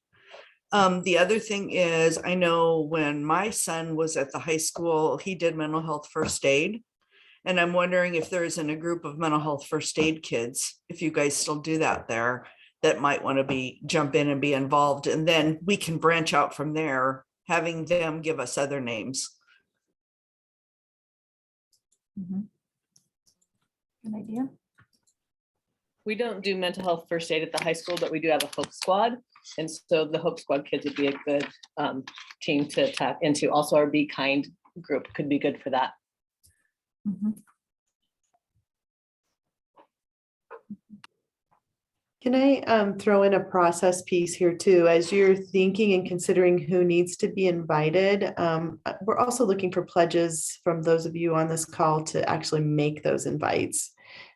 The other thing is, I know when my son was at the high school, he did mental health first aid. And I'm wondering if there isn't a group of mental health first aid kids, if you guys still do that there, that might want to jump in and be involved. And then we can branch out from there, having them give us other names. Mm-hmm. Good idea. We don't do mental health first aid at the high school, but we do have a Hope Squad. And so the Hope Squad kids would be a good team to tap into. Also, our Be Kind group could be good for that. Mm-hmm. Can I throw in a process piece here too? As you're thinking and considering who needs to be invited, we're also looking for pledges from those of you on this call to actually make those invites.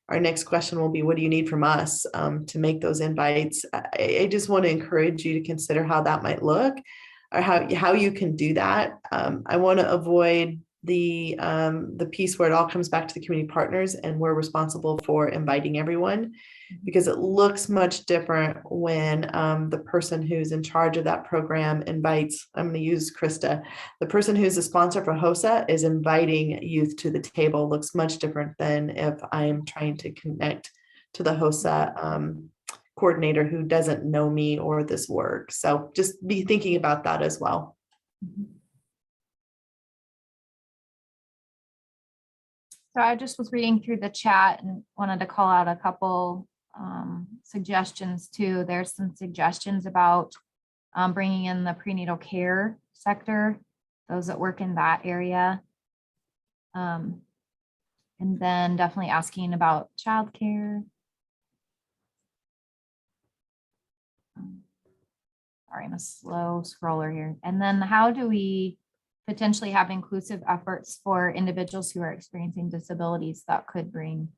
Our next question will be, what do you need from us to make those invites? I just want to encourage you to consider how that might look, or how you can do that. I want to avoid the piece where it all comes back to the community partners and we're responsible for inviting everyone, because it looks much different when the person who's in charge of that program invites, I'm going to use Krista, the person who's a sponsor for HOSA is inviting youth to the table. Looks much different than if I'm trying to connect to the HOSA coordinator who doesn't know me or this work. So just be thinking about that as well. So I just was reading through the chat and wanted to call out a couple suggestions too. There's some suggestions about bringing in the prenatal care sector, those that work in that area. And then definitely asking about childcare. Sorry, I'm a slow scroller here. And then how do we potentially have inclusive efforts for individuals who are experiencing disabilities that could bring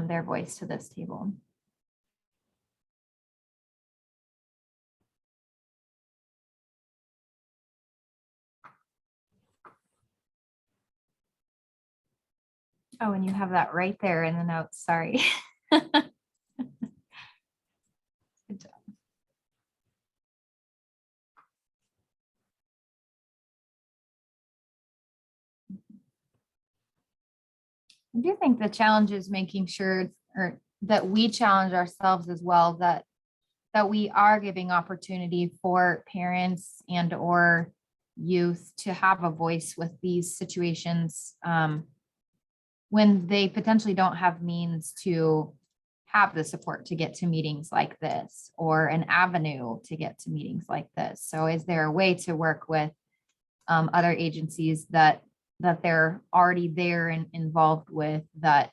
their voice to this table? Oh, and you have that right there in the notes, sorry. Good job. I do think the challenge is making sure that we challenge ourselves as well, that we are giving opportunity for parents and or youth to have a voice with these situations when they potentially don't have means to have the support to get to meetings like this or an avenue to get to meetings like this. So is there a way to work with other agencies that they're already there and involved with that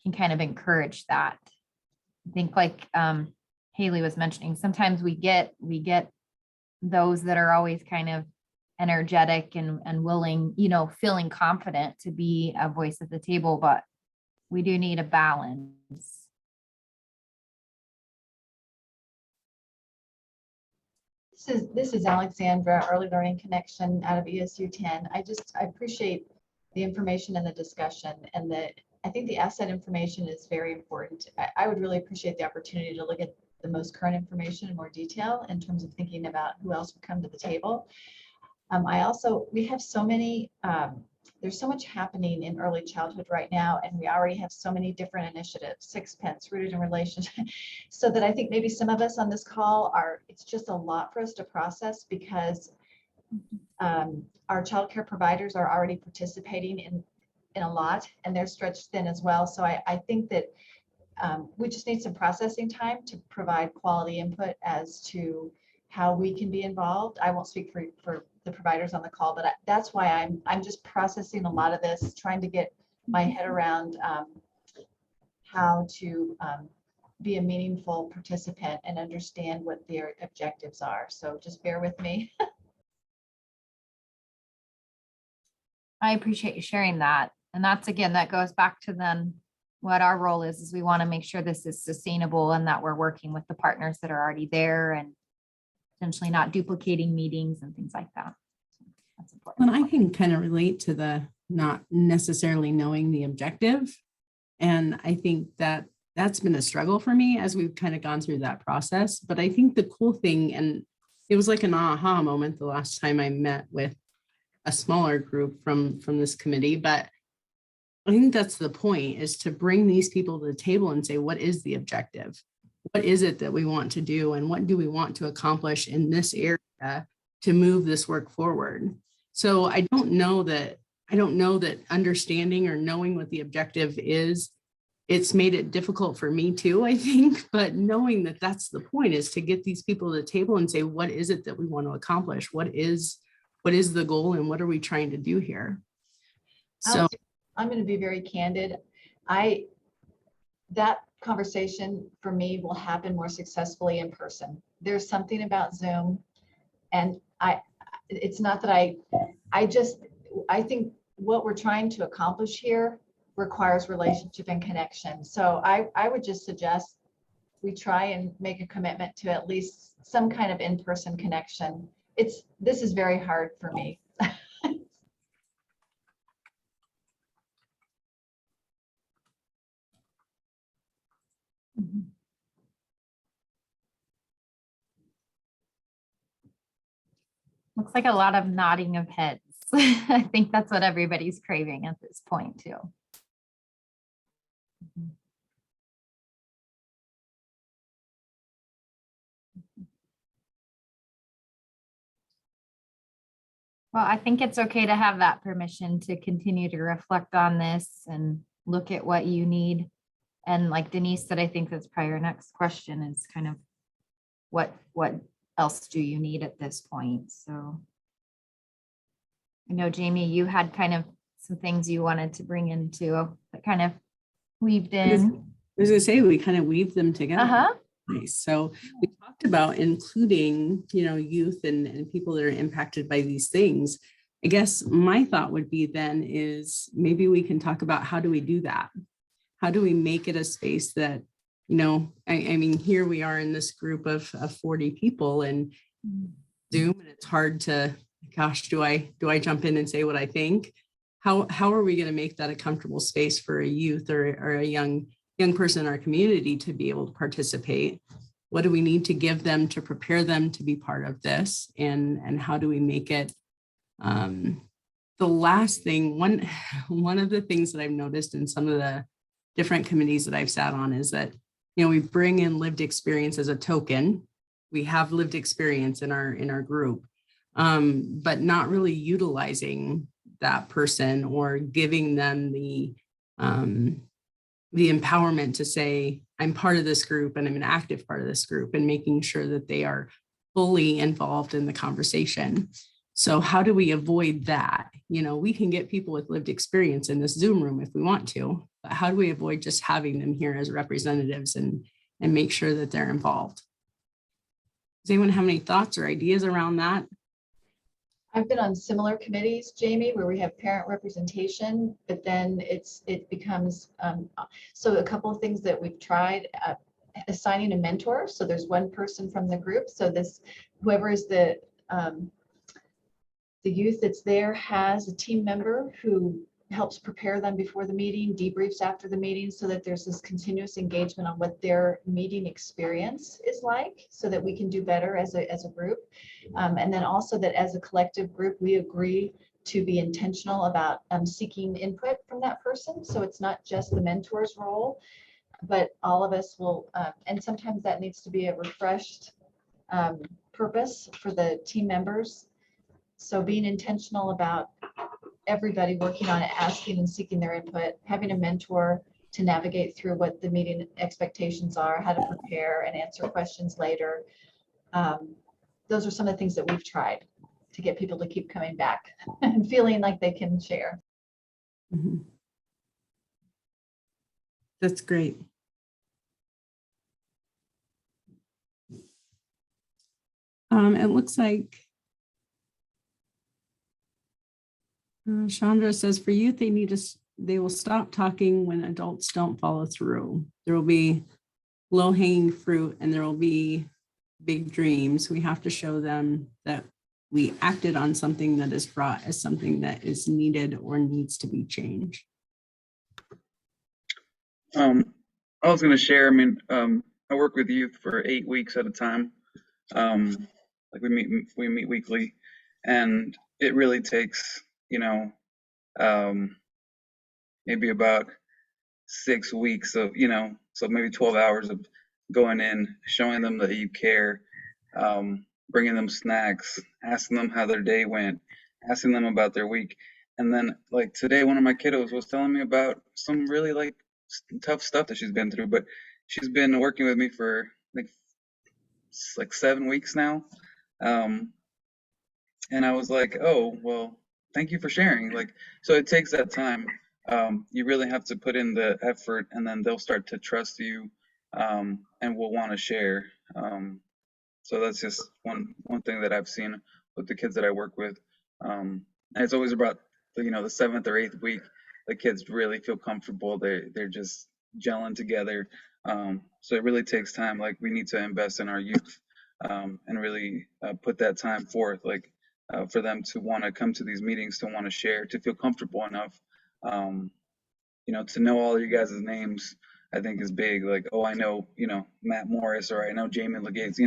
can kind of encourage that? I think like Haley was mentioning, sometimes we get those that are always kind of energetic and willing, feeling confident to be a voice at the table, but we do need a balance. This is Alexandra, Early Learning Connection out of ESU 10. I appreciate the information and the discussion, and I think the asset information is very important. I would really appreciate the opportunity to look at the most current information in more detail in terms of thinking about who else would come to the table. We have so many, there's so much happening in early childhood right now, and we already have so many different initiatives, Sixpence, Rooted in Relationship, so that I think maybe some of us on this call it's just a lot for us to process because our childcare providers are already participating in a lot, and they're stretched thin as well. So I think that we just need some processing time to provide quality input as to how we can be involved. I won't speak for the providers on the call, but that's why I'm just processing a lot of this, trying to get my head around how to be a meaningful participant and understand what their objectives are. So just bear with me. I appreciate you sharing that. And that's, again, that goes back to then what our role is we want to make sure this is sustainable and that we're working with the partners that are already there and potentially not duplicating meetings and things like that. That's important. And I can kind of relate to the not necessarily knowing the objective. And I think that that's been a struggle for me as we've kind of gone through that process. But I think the cool thing, and it was like an aha moment the last time I met with a smaller group from this committee, but I think that's the point, is to bring these people to the table and say, what is the objective? What is it that we want to do? And what do we want to accomplish in this area to move this work forward? So I don't know that understanding or knowing what the objective is, it's made it difficult for me too, I think, but knowing that that's the point, is to get these people to the table and say, what is it that we want to accomplish? What is the goal and what are we trying to do here? So I'm going to be very candid. That conversation for me will happen more successfully in person. There's something about Zoom, and it's not that I think what we're trying to accomplish here requires relationship and connection. So I would just suggest we try and make a commitment to at least some kind of in-person connection. This is very hard for me. Looks like a lot of nodding of heads. I think that's what everybody's craving at this point too. Well, I think it's okay to have that permission to continue to reflect on this and look at what you need. And like Denise said, I think that's probably your next question is kind of what else do you need at this point? So I know, Jamie, you had kind of some things you wanted to bring into that kind of weaved in. I was gonna say, we kind of weave them together. Nice. So we talked about including, youth and people that are impacted by these things. I guess my thought would be then is maybe we can talk about how do we do that? How do we make it a space that, I mean, here we are in this group of 40 people and Zoom, and it's hard to, gosh, do I jump in and say what I think? How are we going to make that a comfortable space for a youth or a young person in our community to be able to participate? What do we need to give them to prepare them to be part of this? And how do we make it? The last thing, one of the things that I've noticed in some of the different committees that I've sat on is that, we bring in lived experience as a token. We have lived experience in our group, but not really utilizing that person or giving them the empowerment to say, I'm part of this group and I'm an active part of this group, and making sure that they are fully involved in the conversation. So how do we avoid that? We can get people with lived experience in this Zoom room if we want to, but how do we avoid just having them here as representatives and make sure that they're involved? Does anyone have any thoughts or ideas around that? I've been on similar committees, Jamie, where we have parent representation, but then it becomes, so a couple of things that we've tried, assigning a mentor. So there's one person from the group. So whoever is the youth that's there has a team member who helps prepare them before the meeting, debriefs after the meeting, so that there's this continuous engagement on what their meeting experience is like, so that we can do better as a group. And then also that as a collective group, we agree to be intentional about seeking input from that person. So it's not just the mentor's role, but all of us will, and sometimes that needs to be a refreshed purpose for the team members. So being intentional about everybody working on it, asking and seeking their input, having a mentor to navigate through what the meeting expectations are, how to prepare and answer questions later. Those are some of the things that we've tried to get people to keep coming back and feeling like they can share. Mm-hmm. That's great. It looks like Chandra says for youth, they will stop talking when adults don't follow through. There will be low-hanging fruit and there will be big dreams. We have to show them that we acted on something that is brought as something that is needed or needs to be changed. I was going to share, I work with youth for 8 weeks at a time. Like we meet weekly, and it really takes, maybe about 6 weeks of, so maybe 12 hours of going in, showing them that you care, bringing them snacks, asking them how their day went, asking them about their week. And then like today, one of my kiddos was telling me about some really like tough stuff that she's been through, but she's been working with me for like 7 weeks now. And I was like, oh, well, thank you for sharing. Like, so it takes that time. You really have to put in the effort, and then they'll start to trust you, and will want to share. So that's just one thing that I've seen with the kids that I work with. And it's always about the 7th or 8th week, the kids really feel comfortable. They're just gelling together. So it really takes time. Like we need to invest in our youth, and really put that time forth. Like for them to want to come to these meetings, to want to share, to feel comfortable enough, to know all you guys' names, I think is big. Like, oh, I know, Matt Morris, or I know Jamie Legates,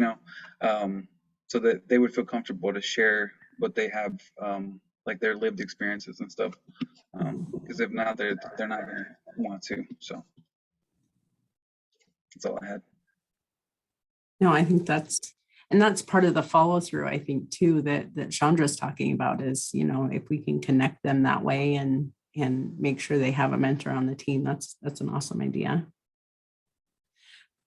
so that they would feel comfortable to share what they have, like their lived experiences and stuff. Because if not, they're not gonna want to. So that's all I had. No, I think that's part of the follow through, I think too, that Chandra's talking about is, if we can connect them that way and make sure they have a mentor on the team, that's an awesome idea.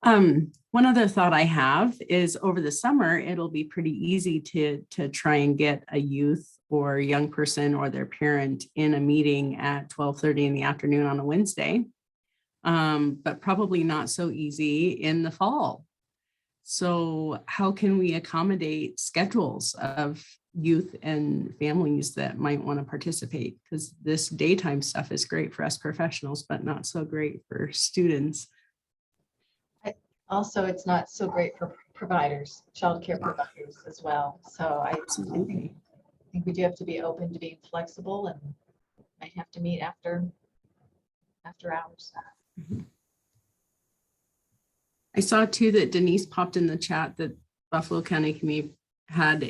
One other thought I have is over the summer, it'll be pretty easy to try and get a youth or a young person or their parent in a meeting at 12:30 in the afternoon on a Wednesday, but probably not so easy in the fall. So how can we accommodate schedules of youth and families that might want to participate? Because this daytime stuff is great for us professionals, but not so great for students. Also, it's not so great for providers, childcare providers as well. So I think we do have to be open to being flexible and might have to meet after hours. I saw too that Denise popped in the chat that Buffalo County Community had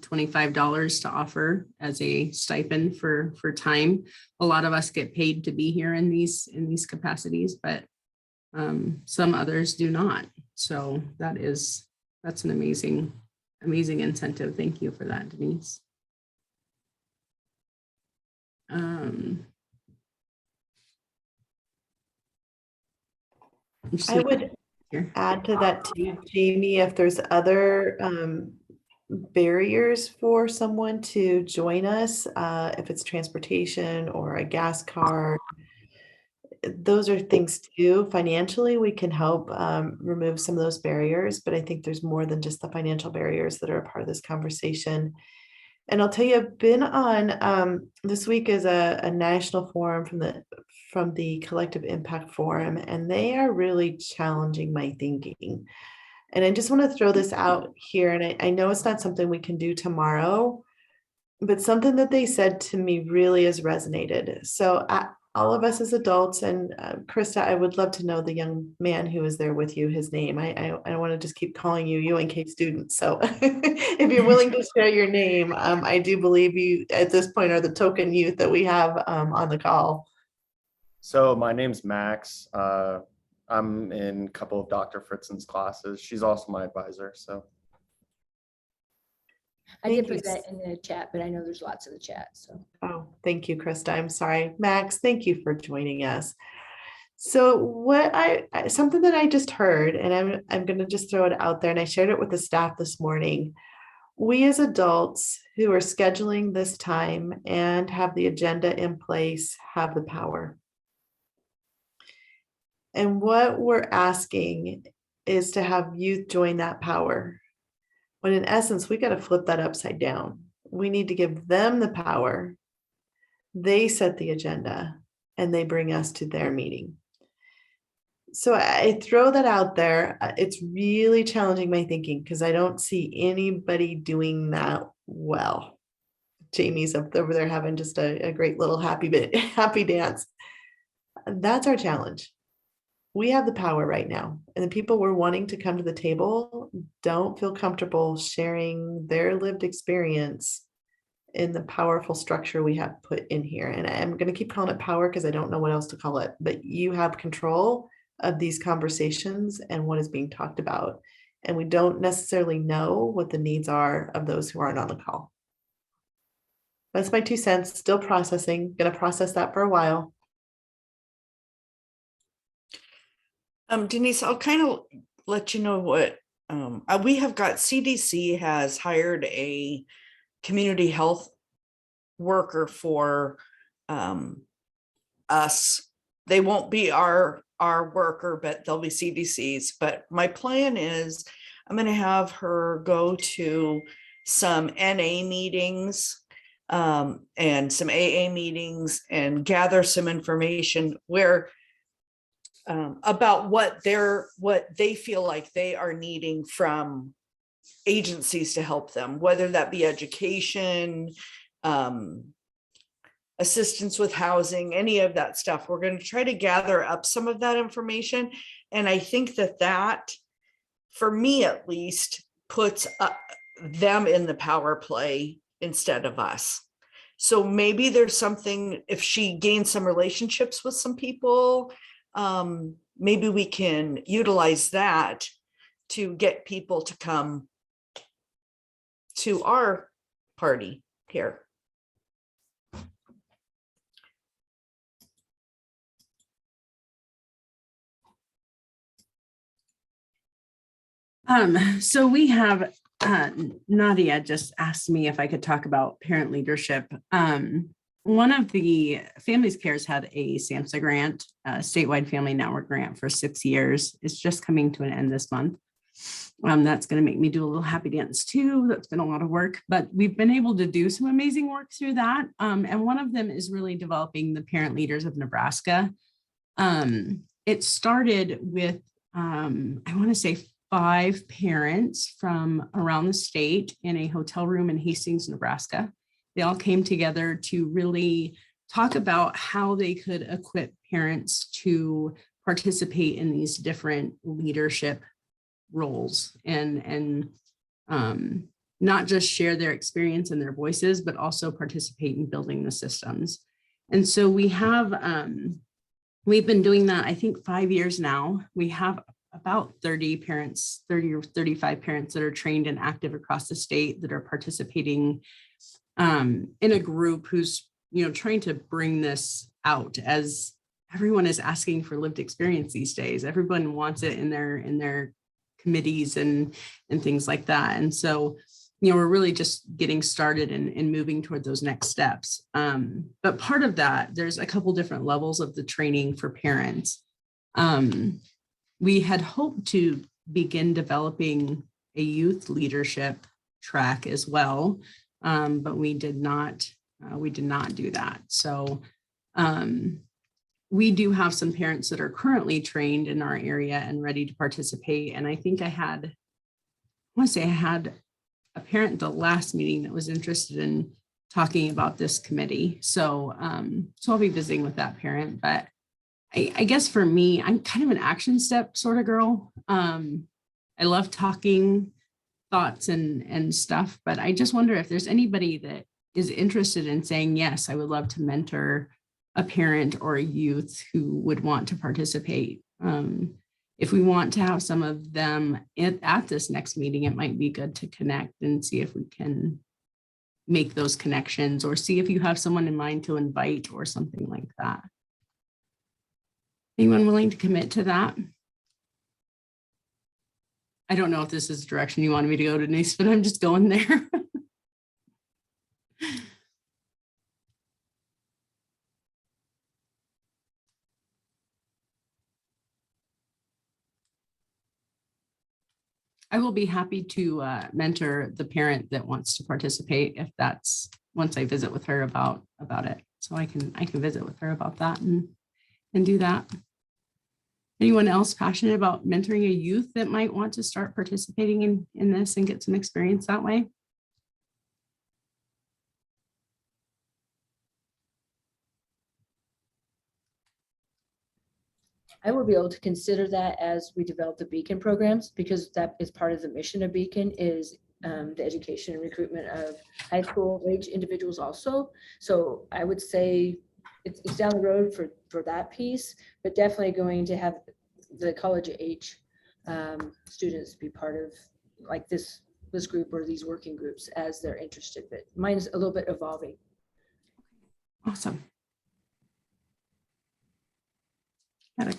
$25 to offer as a stipend for time. A lot of us get paid to be here in these capacities, but some others do not. So that's an amazing incentive. Thank you for that, Denise. I would add to that too, Jamie, if there's other barriers for someone to join us, if it's transportation or a gas card, those are things too. Financially, we can help remove some of those barriers, but I think there's more than just the financial barriers that are a part of this conversation. And I'll tell you, I've been on this week is a national forum from the Collective Impact Forum, and they are really challenging my thinking. And I just want to throw this out here, and I know it's not something we can do tomorrow, but something that they said to me really has resonated. So all of us as adults, and Krista, I would love to know the young man who was there with you, his name. I want to just keep calling you UNK student. So if you're willing to share your name, I do believe you at this point are the token youth that we have on the call. So my name's Max. I'm in a couple of Dr. Fritzen's classes. She's also my advisor, so. I did put that in the chat, but I know there's lots in the chat, so. Oh, thank you, Krista. I'm sorry. Max, thank you for joining us. So what something that I just heard, and I'm going to just throw it out there, and I shared it with the staff this morning. We as adults who are scheduling this time and have the agenda in place have the power. And what we're asking is to have youth join that power. When in essence, we got to flip that upside down. We need to give them the power. They set the agenda and they bring us to their meeting. So I throw that out there. It's really challenging my thinking because I don't see anybody doing that well. Jamie's up over there having just a great little happy dance. That's our challenge. We have the power right now, and the people we're wanting to come to the table don't feel comfortable sharing their lived experience in the powerful structure we have put in here. And I'm going to keep calling it power because I don't know what else to call it, but you have control of these conversations and what is being talked about. And we don't necessarily know what the needs are of those who aren't on the call. That's my 2 cents, still processing, going to process that for a while. Denise, I'll kind of let you know what we have got. CDC has hired a community health worker for us. They won't be our worker, but they'll be CDC's. But my plan is I'm going to have her go to some NA meetings and some AA meetings and gather some information where about what they feel like they are needing from agencies to help them, whether that be education, assistance with housing, any of that stuff. We're going to try to gather up some of that information. And I think that for me, at least, puts them in the power play instead of us. So maybe there's something, if she gains some relationships with some people, maybe we can utilize that to get people to come to our party here. So we have Nadia just asked me if I could talk about parent leadership. One of the Families Cares had a SAMHSA grant, a statewide family network grant for 6 years. It's just coming to an end this month. That's going to make me do a little happy dance too. That's been a lot of work, but we've been able to do some amazing work through that. And one of them is really developing the parent leaders of Nebraska. It started with, I want to say 5 parents from around the state in a hotel room in Hastings, Nebraska. They all came together to really talk about how they could equip parents to participate in these different leadership roles and not just share their experience and their voices, but also participate in building the systems. And so we have, we've been doing that, I think 5 years now. We have about 30 parents, 30 or 35 parents that are trained and active across the state that are participating in a group who's, trying to bring this out, as everyone is asking for lived experience these days. Everyone wants it in their committees and things like that. And so, we're really just getting started and moving toward those next steps. But part of that, there's a couple different levels of the training for parents. We had hoped to begin developing a youth leadership track as well, but we did not do that. So we do have some parents that are currently trained in our area and ready to participate. And I think I had a parent at the last meeting that was interested in talking about this committee. So, so I'll be visiting with that parent, but I guess for me, I'm kind of an action step sort of girl. I love talking thoughts and stuff, but I just wonder if there's anybody that is interested in saying, yes, I would love to mentor a parent or a youth who would want to participate. If we want to have some of them at this next meeting, it might be good to connect and see if we can make those connections, or see if you have someone in mind to invite or something like that. Anyone willing to commit to that? I don't know if this is the direction you wanted me to go, Denise, but I'm just going there. I will be happy to mentor the parent that wants to participate, if that's once I visit with her about it. So I can visit with her about that and do that. Anyone else passionate about mentoring a youth that might want to start participating in this and get some experience that way? I will be able to consider that as we develop the Beacon programs, because that is part of the mission of Beacon, is the education and recruitment of high school age individuals also. So I would say it's down the road for that piece, but definitely going to have the college age students be part of like this group or these working groups as they're interested. But mine is a little bit evolving. Awesome. Got a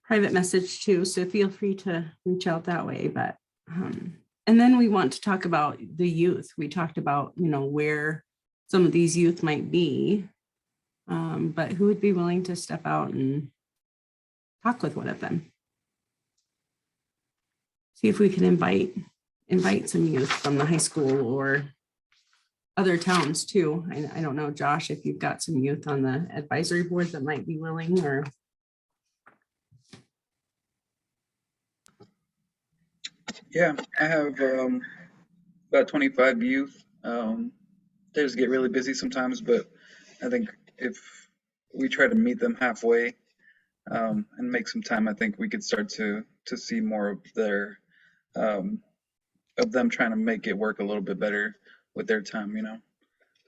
private message too, so feel free to reach out that way. But and then we want to talk about the youth. We talked about where some of these youth might be, but who would be willing to step out and talk with one of them? See if we can invite some youth from the high school or other towns too. I don't know, Josh, if you've got some youth on the advisory board that might be willing, or. Yeah, I have about 25 youth. They just get really busy sometimes, but I think if we try to meet them halfway and make some time, I think we could start to see more of their of them trying to make it work a little bit better with their time.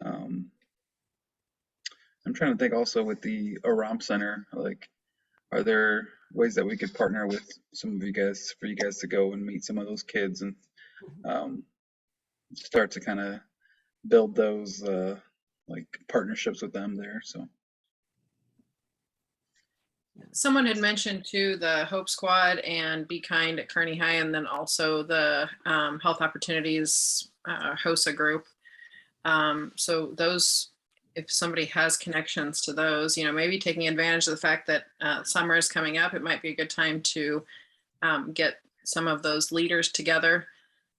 I'm trying to think also with the Aram Center, like, are there ways that we could partner with some of you guys for you guys to go and meet some of those kids and start to kind of build those like partnerships with them there? So someone had mentioned too the Hope Squad and Be Kind at Kearney High, and then also the Health Opportunities HOSA group. So those, if somebody has connections to those, maybe taking advantage of the fact that summer is coming up, it might be a good time to get some of those leaders together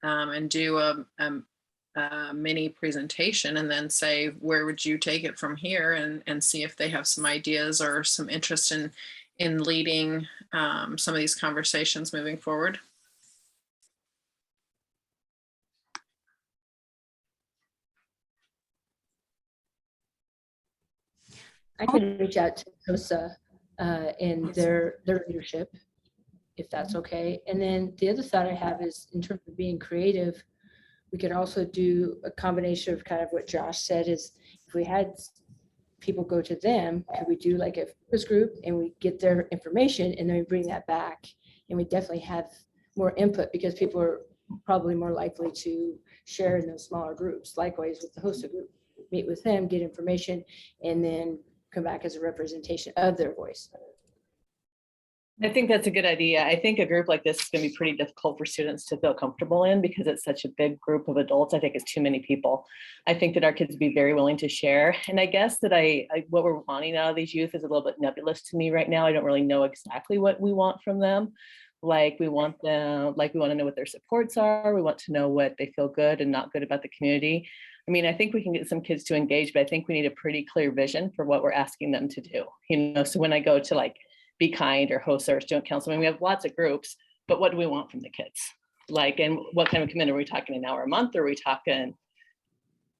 and do a mini presentation, and then say, where would you take it from here, and see if they have some ideas or some interest in leading some of these conversations moving forward. I can reach out to HOSA and their leadership, if that's okay. And then the other thought I have is, in terms of being creative, we could also do a combination of kind of what Josh said, is if we had people go to them, could we do like a focus group and we get their information and then we bring that back, and we definitely have more input because people are probably more likely to share in those smaller groups. Likewise with the HOSA group, meet with them, get information, and then come back as a representation of their voice. I think that's a good idea. I think a group like this is going to be pretty difficult for students to feel comfortable in because it's such a big group of adults. I think it's too many people. I think that our kids would be very willing to share. And I guess that what we're wanting out of these youth is a little bit nebulous to me right now. I don't really know exactly what we want from them. Like we want to know what their supports are. We want to know what they feel good and not good about the community. I mean, I think we can get some kids to engage, but I think we need a pretty clear vision for what we're asking them to do. So when I go to like Be Kind or HOSA or Student Council, I mean, we have lots of groups, but what do we want from the kids? Like, and what kind of commitment? Are we talking an hour a month? Or are we talking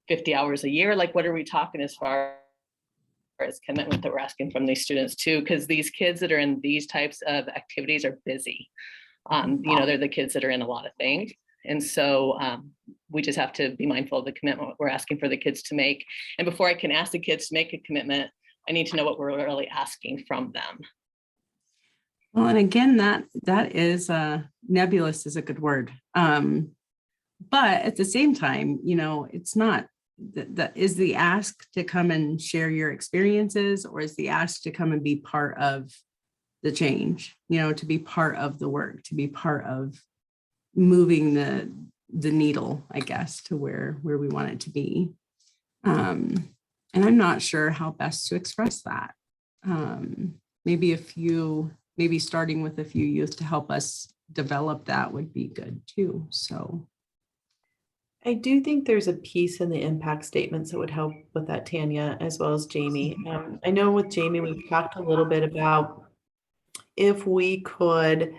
50 hours a year? Like, what are we talking as far as commitment that we're asking from these students too? Because these kids that are in these types of activities are busy. They're the kids that are in a lot of things. And so we just have to be mindful of the commitment we're asking for the kids to make. And before I can ask the kids to make a commitment, I need to know what we're really asking from them. Well, and again, that is nebulous is a good word. But at the same time, it's not that is the ask to come and share your experiences, or is the ask to come and be part of the change, to be part of the work, to be part of moving the needle, I guess, to where we want it to be. And I'm not sure how best to express that. Maybe starting with a few youth to help us develop that would be good too. So I do think there's a piece in the impact statements that would help with that, Tanya, as well as Jamie. I know with Jamie, we've talked a little bit about if we could,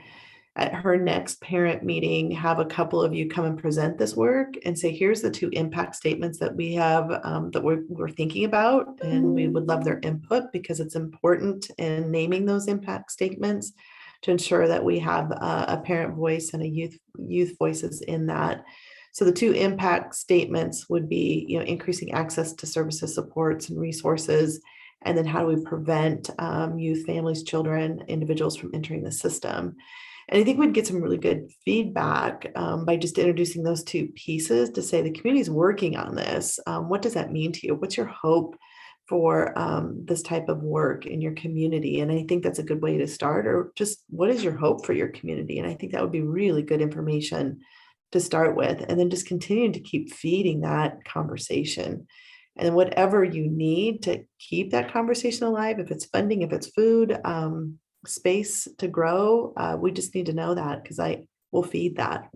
at her next parent meeting, have a couple of you come and present this work and say, here's the 2 impact statements that we have that we're thinking about, and we would love their input because it's important in naming those impact statements to ensure that we have a parent voice and a youth voices in that. So the 2 impact statements would be, increasing access to services, supports, and resources, and then how do we prevent youth, families, children, individuals from entering the system. And I think we'd get some really good feedback by just introducing those 2 pieces to say the community is working on this. What does that mean to you? What's your hope for this type of work in your community? And I think that's a good way to start, or just what is your hope for your community? And I think that would be really good information to start with, and then just continue to keep feeding that conversation. And then whatever you need to keep that conversation alive, if it's funding, if it's food, space to grow, we just need to know that, because I will feed that.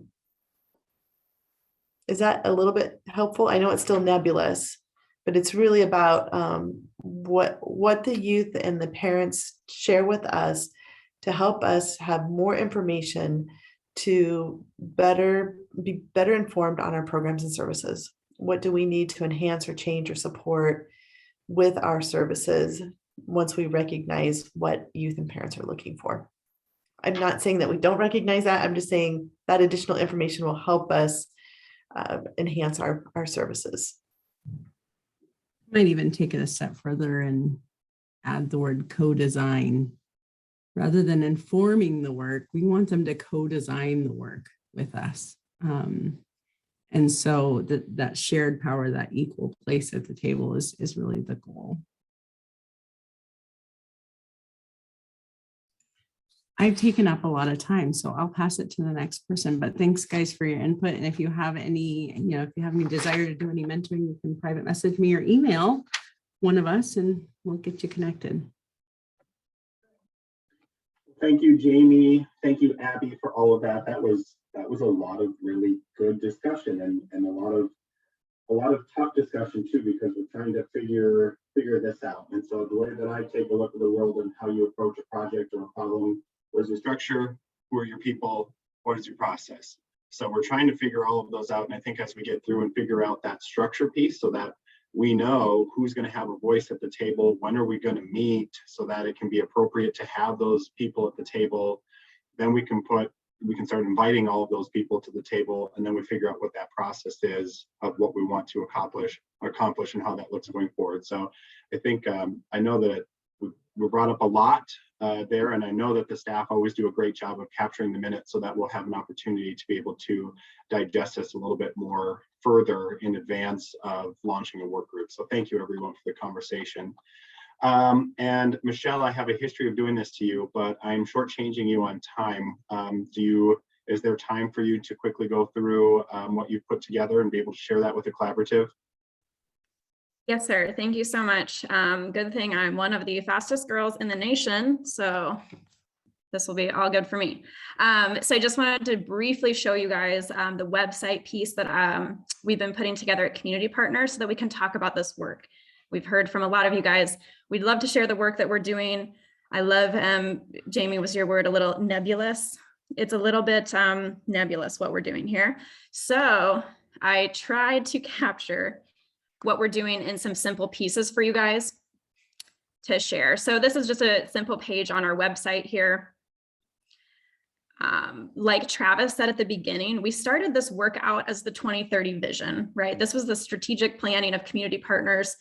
Is that a little bit helpful? I know it's still nebulous, but it's really about what the youth and the parents share with us to help us have more information to be better informed on our programs and services. What do we need to enhance or change or support with our services once we recognize what youth and parents are looking for? I'm not saying that we don't recognize that. I'm just saying that additional information will help us enhance our services. Might even take it a step further and add the word co-design. Rather than informing the work, we want them to co-design the work with us. And so that shared power, that equal place at the table is really the goal. I've taken up a lot of time, so I'll pass it to the next person, but thanks guys for your input. And if you have any, if you have any desire to do any mentoring, you can private message me or email one of us and we'll get you connected. thank you, Jamie. Thank you, Abby, for all of that. That was a lot of really good discussion and a lot of tough discussion too, because we're trying to figure this out. And so the way that I take a look at the world and how you approach a project or a problem, where's your structure, who are your people, what is your process? So we're trying to figure all of those out. And I think as we get through and figure out that structure piece so that we know who's going to have a voice at the table, when are we going to meet so that it can be appropriate to have those people at the table, then we can start inviting all of those people to the table, and then we figure out what that process is of what we want to accomplish and how that looks going forward. So I think I know that we brought up a lot there, and I know that the staff always do a great job of capturing the minutes so that we'll have an opportunity to be able to digest this a little bit more further in advance of launching a work group. So thank you everyone for the conversation. And Michelle, I have a history of doing this to you, but I'm shortchanging you on time. Is there time for you to quickly go through what you've put together and be able to share that with the collaborative? Yes, sir. Thank you so much. Good thing I'm one of the fastest girls in the nation, so this will be all good for me. So I just wanted to briefly show you guys the website piece that we've been putting together at Community Partners so that we can talk about this work. We've heard from a lot of you guys. We'd love to share the work that we're doing. I love, Jamie, was your word, a little nebulous. It's a little bit nebulous what we're doing here. So I tried to capture what we're doing in some simple pieces for you guys to share. So this is just a simple page on our website here. Like Travis said at the beginning, we started this work out as the 2030 vision, right? This was the strategic planning of Community Partners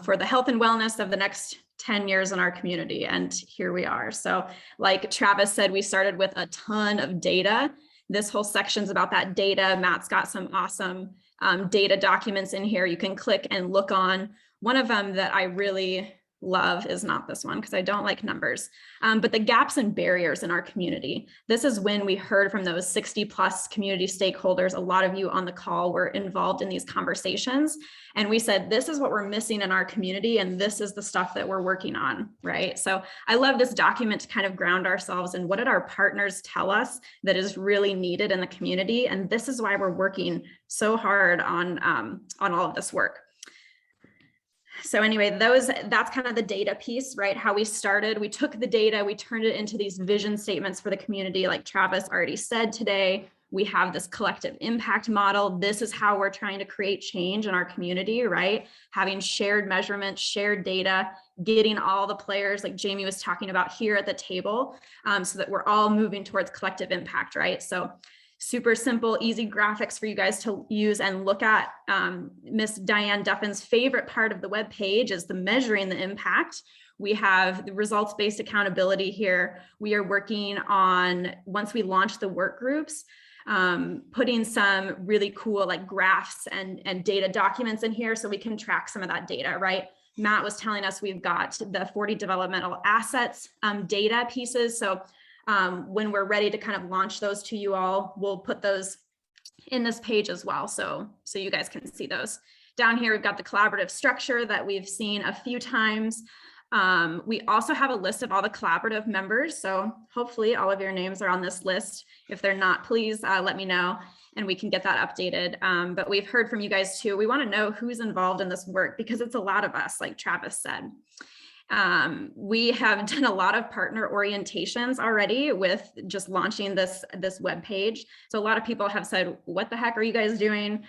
for the health and wellness of the next 10 years in our community. And here we are. So like Travis said, we started with a ton of data. This whole section's about that data. Matt's got some awesome data documents in here you can click and look on. One of them that I really love is not this one because I don't like numbers, but the gaps and barriers in our community. This is when we heard from those 60 plus community stakeholders. A lot of you on the call were involved in these conversations. And we said, this is what we're missing in our community. And this is the stuff that we're working on, right? So I love this document to kind of ground ourselves in what did our partners tell us that is really needed in the community. And this is why we're working so hard on all of this work. So anyway, that's kind of the data piece, right? How we started, we took the data, we turned it into these vision statements for the community. Like Travis already said today, we have this collective impact model. This is how we're trying to create change in our community, right? Having shared measurements, shared data, getting all the players like Jamie was talking about here at the table so that we're all moving towards collective impact, right? So super simple, easy graphics for you guys to use and look at. Miss Diane Duffin's favorite part of the web page is the measuring the impact. We have the results-based accountability here. We are working on, once we launch the work groups, putting some really cool like graphs and data documents in here so we can track some of that data, right? Matt was telling us we've got the 40 developmental assets data pieces. So when we're ready to kind of launch those to you all, we'll put those in this page as well. So you guys can see those. Down here, we've got the collaborative structure that we've seen a few times. We also have a list of all the collaborative members. So hopefully all of your names are on this list. If they're not, please let me know and we can get that updated. But we've heard from you guys too. We want to know who's involved in this work because it's a lot of us, like Travis said. We have done a lot of partner orientations already with just launching this web page. So a lot of people have said, what the heck are you guys doing?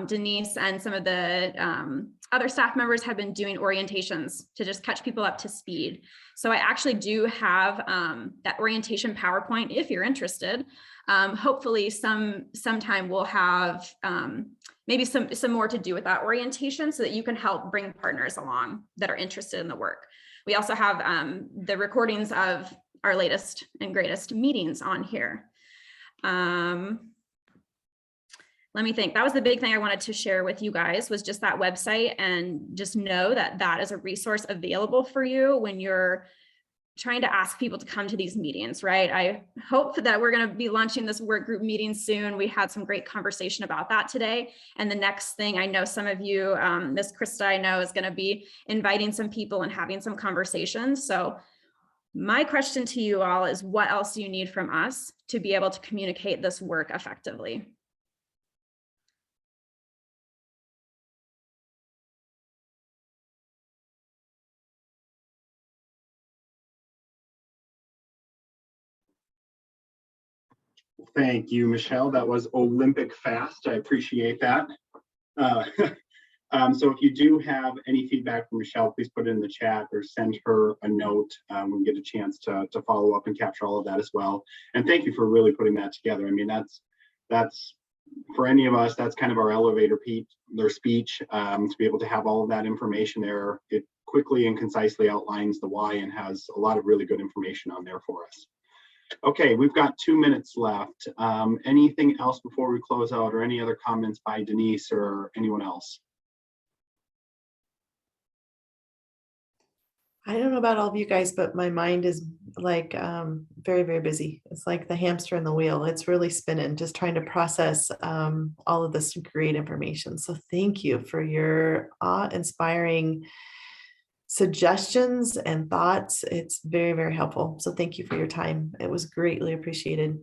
Denise and some of the other staff members have been doing orientations to just catch people up to speed. So I actually do have that orientation PowerPoint if you're interested. Hopefully sometime we'll have maybe some more to do with that orientation so that you can help bring partners along that are interested in the work. We also have the recordings of our latest and greatest meetings on here. Let me think. That was the big thing I wanted to share with you guys was just that website, and just know that that is a resource available for you when you're trying to ask people to come to these meetings, right? I hope that we're going to be launching this work group meeting soon. We had some great conversation about that today. And the next thing, I know some of you, Miss Krista, I know is going to be inviting some people and having some conversations. So My question to you all is, what else do you need from us to be able to communicate this work effectively? Thank you, Michelle. That was Olympic fast. I appreciate that. So if you do have any feedback from Michelle, please put it in the chat or send her a note. We'll get a chance to follow up and capture all of that as well. And thank you for really putting that together. I mean, that's for any of us, that's kind of our elevator speech, to be able to have all of that information there. It quickly and concisely outlines the why and has a lot of really good information on there for us. Okay, we've got 2 minutes left. Anything else before we close out, or any other comments by Denise or anyone else? I don't know about all of you guys, but my mind is like very, very busy. It's like the hamster in the wheel. It's really spinning, just trying to process all of this great information. So thank you for your awe-inspiring suggestions and thoughts. It's very, very helpful. So thank you for your time. It was greatly appreciated.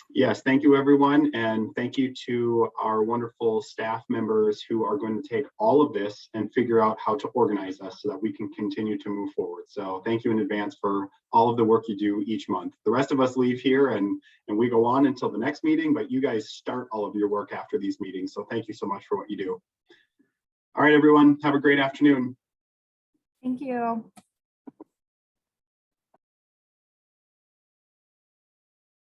Yes, thank you, everyone. And thank you to our wonderful staff members who are going to take all of this and figure out how to organize us so that we can continue to move forward. So thank you in advance for all of the work you do each month. The rest of us leave here and we go on until the next meeting, but you guys start all of your work after these meetings. So thank you so much for what you do. All right, everyone, have a great afternoon. Thank you.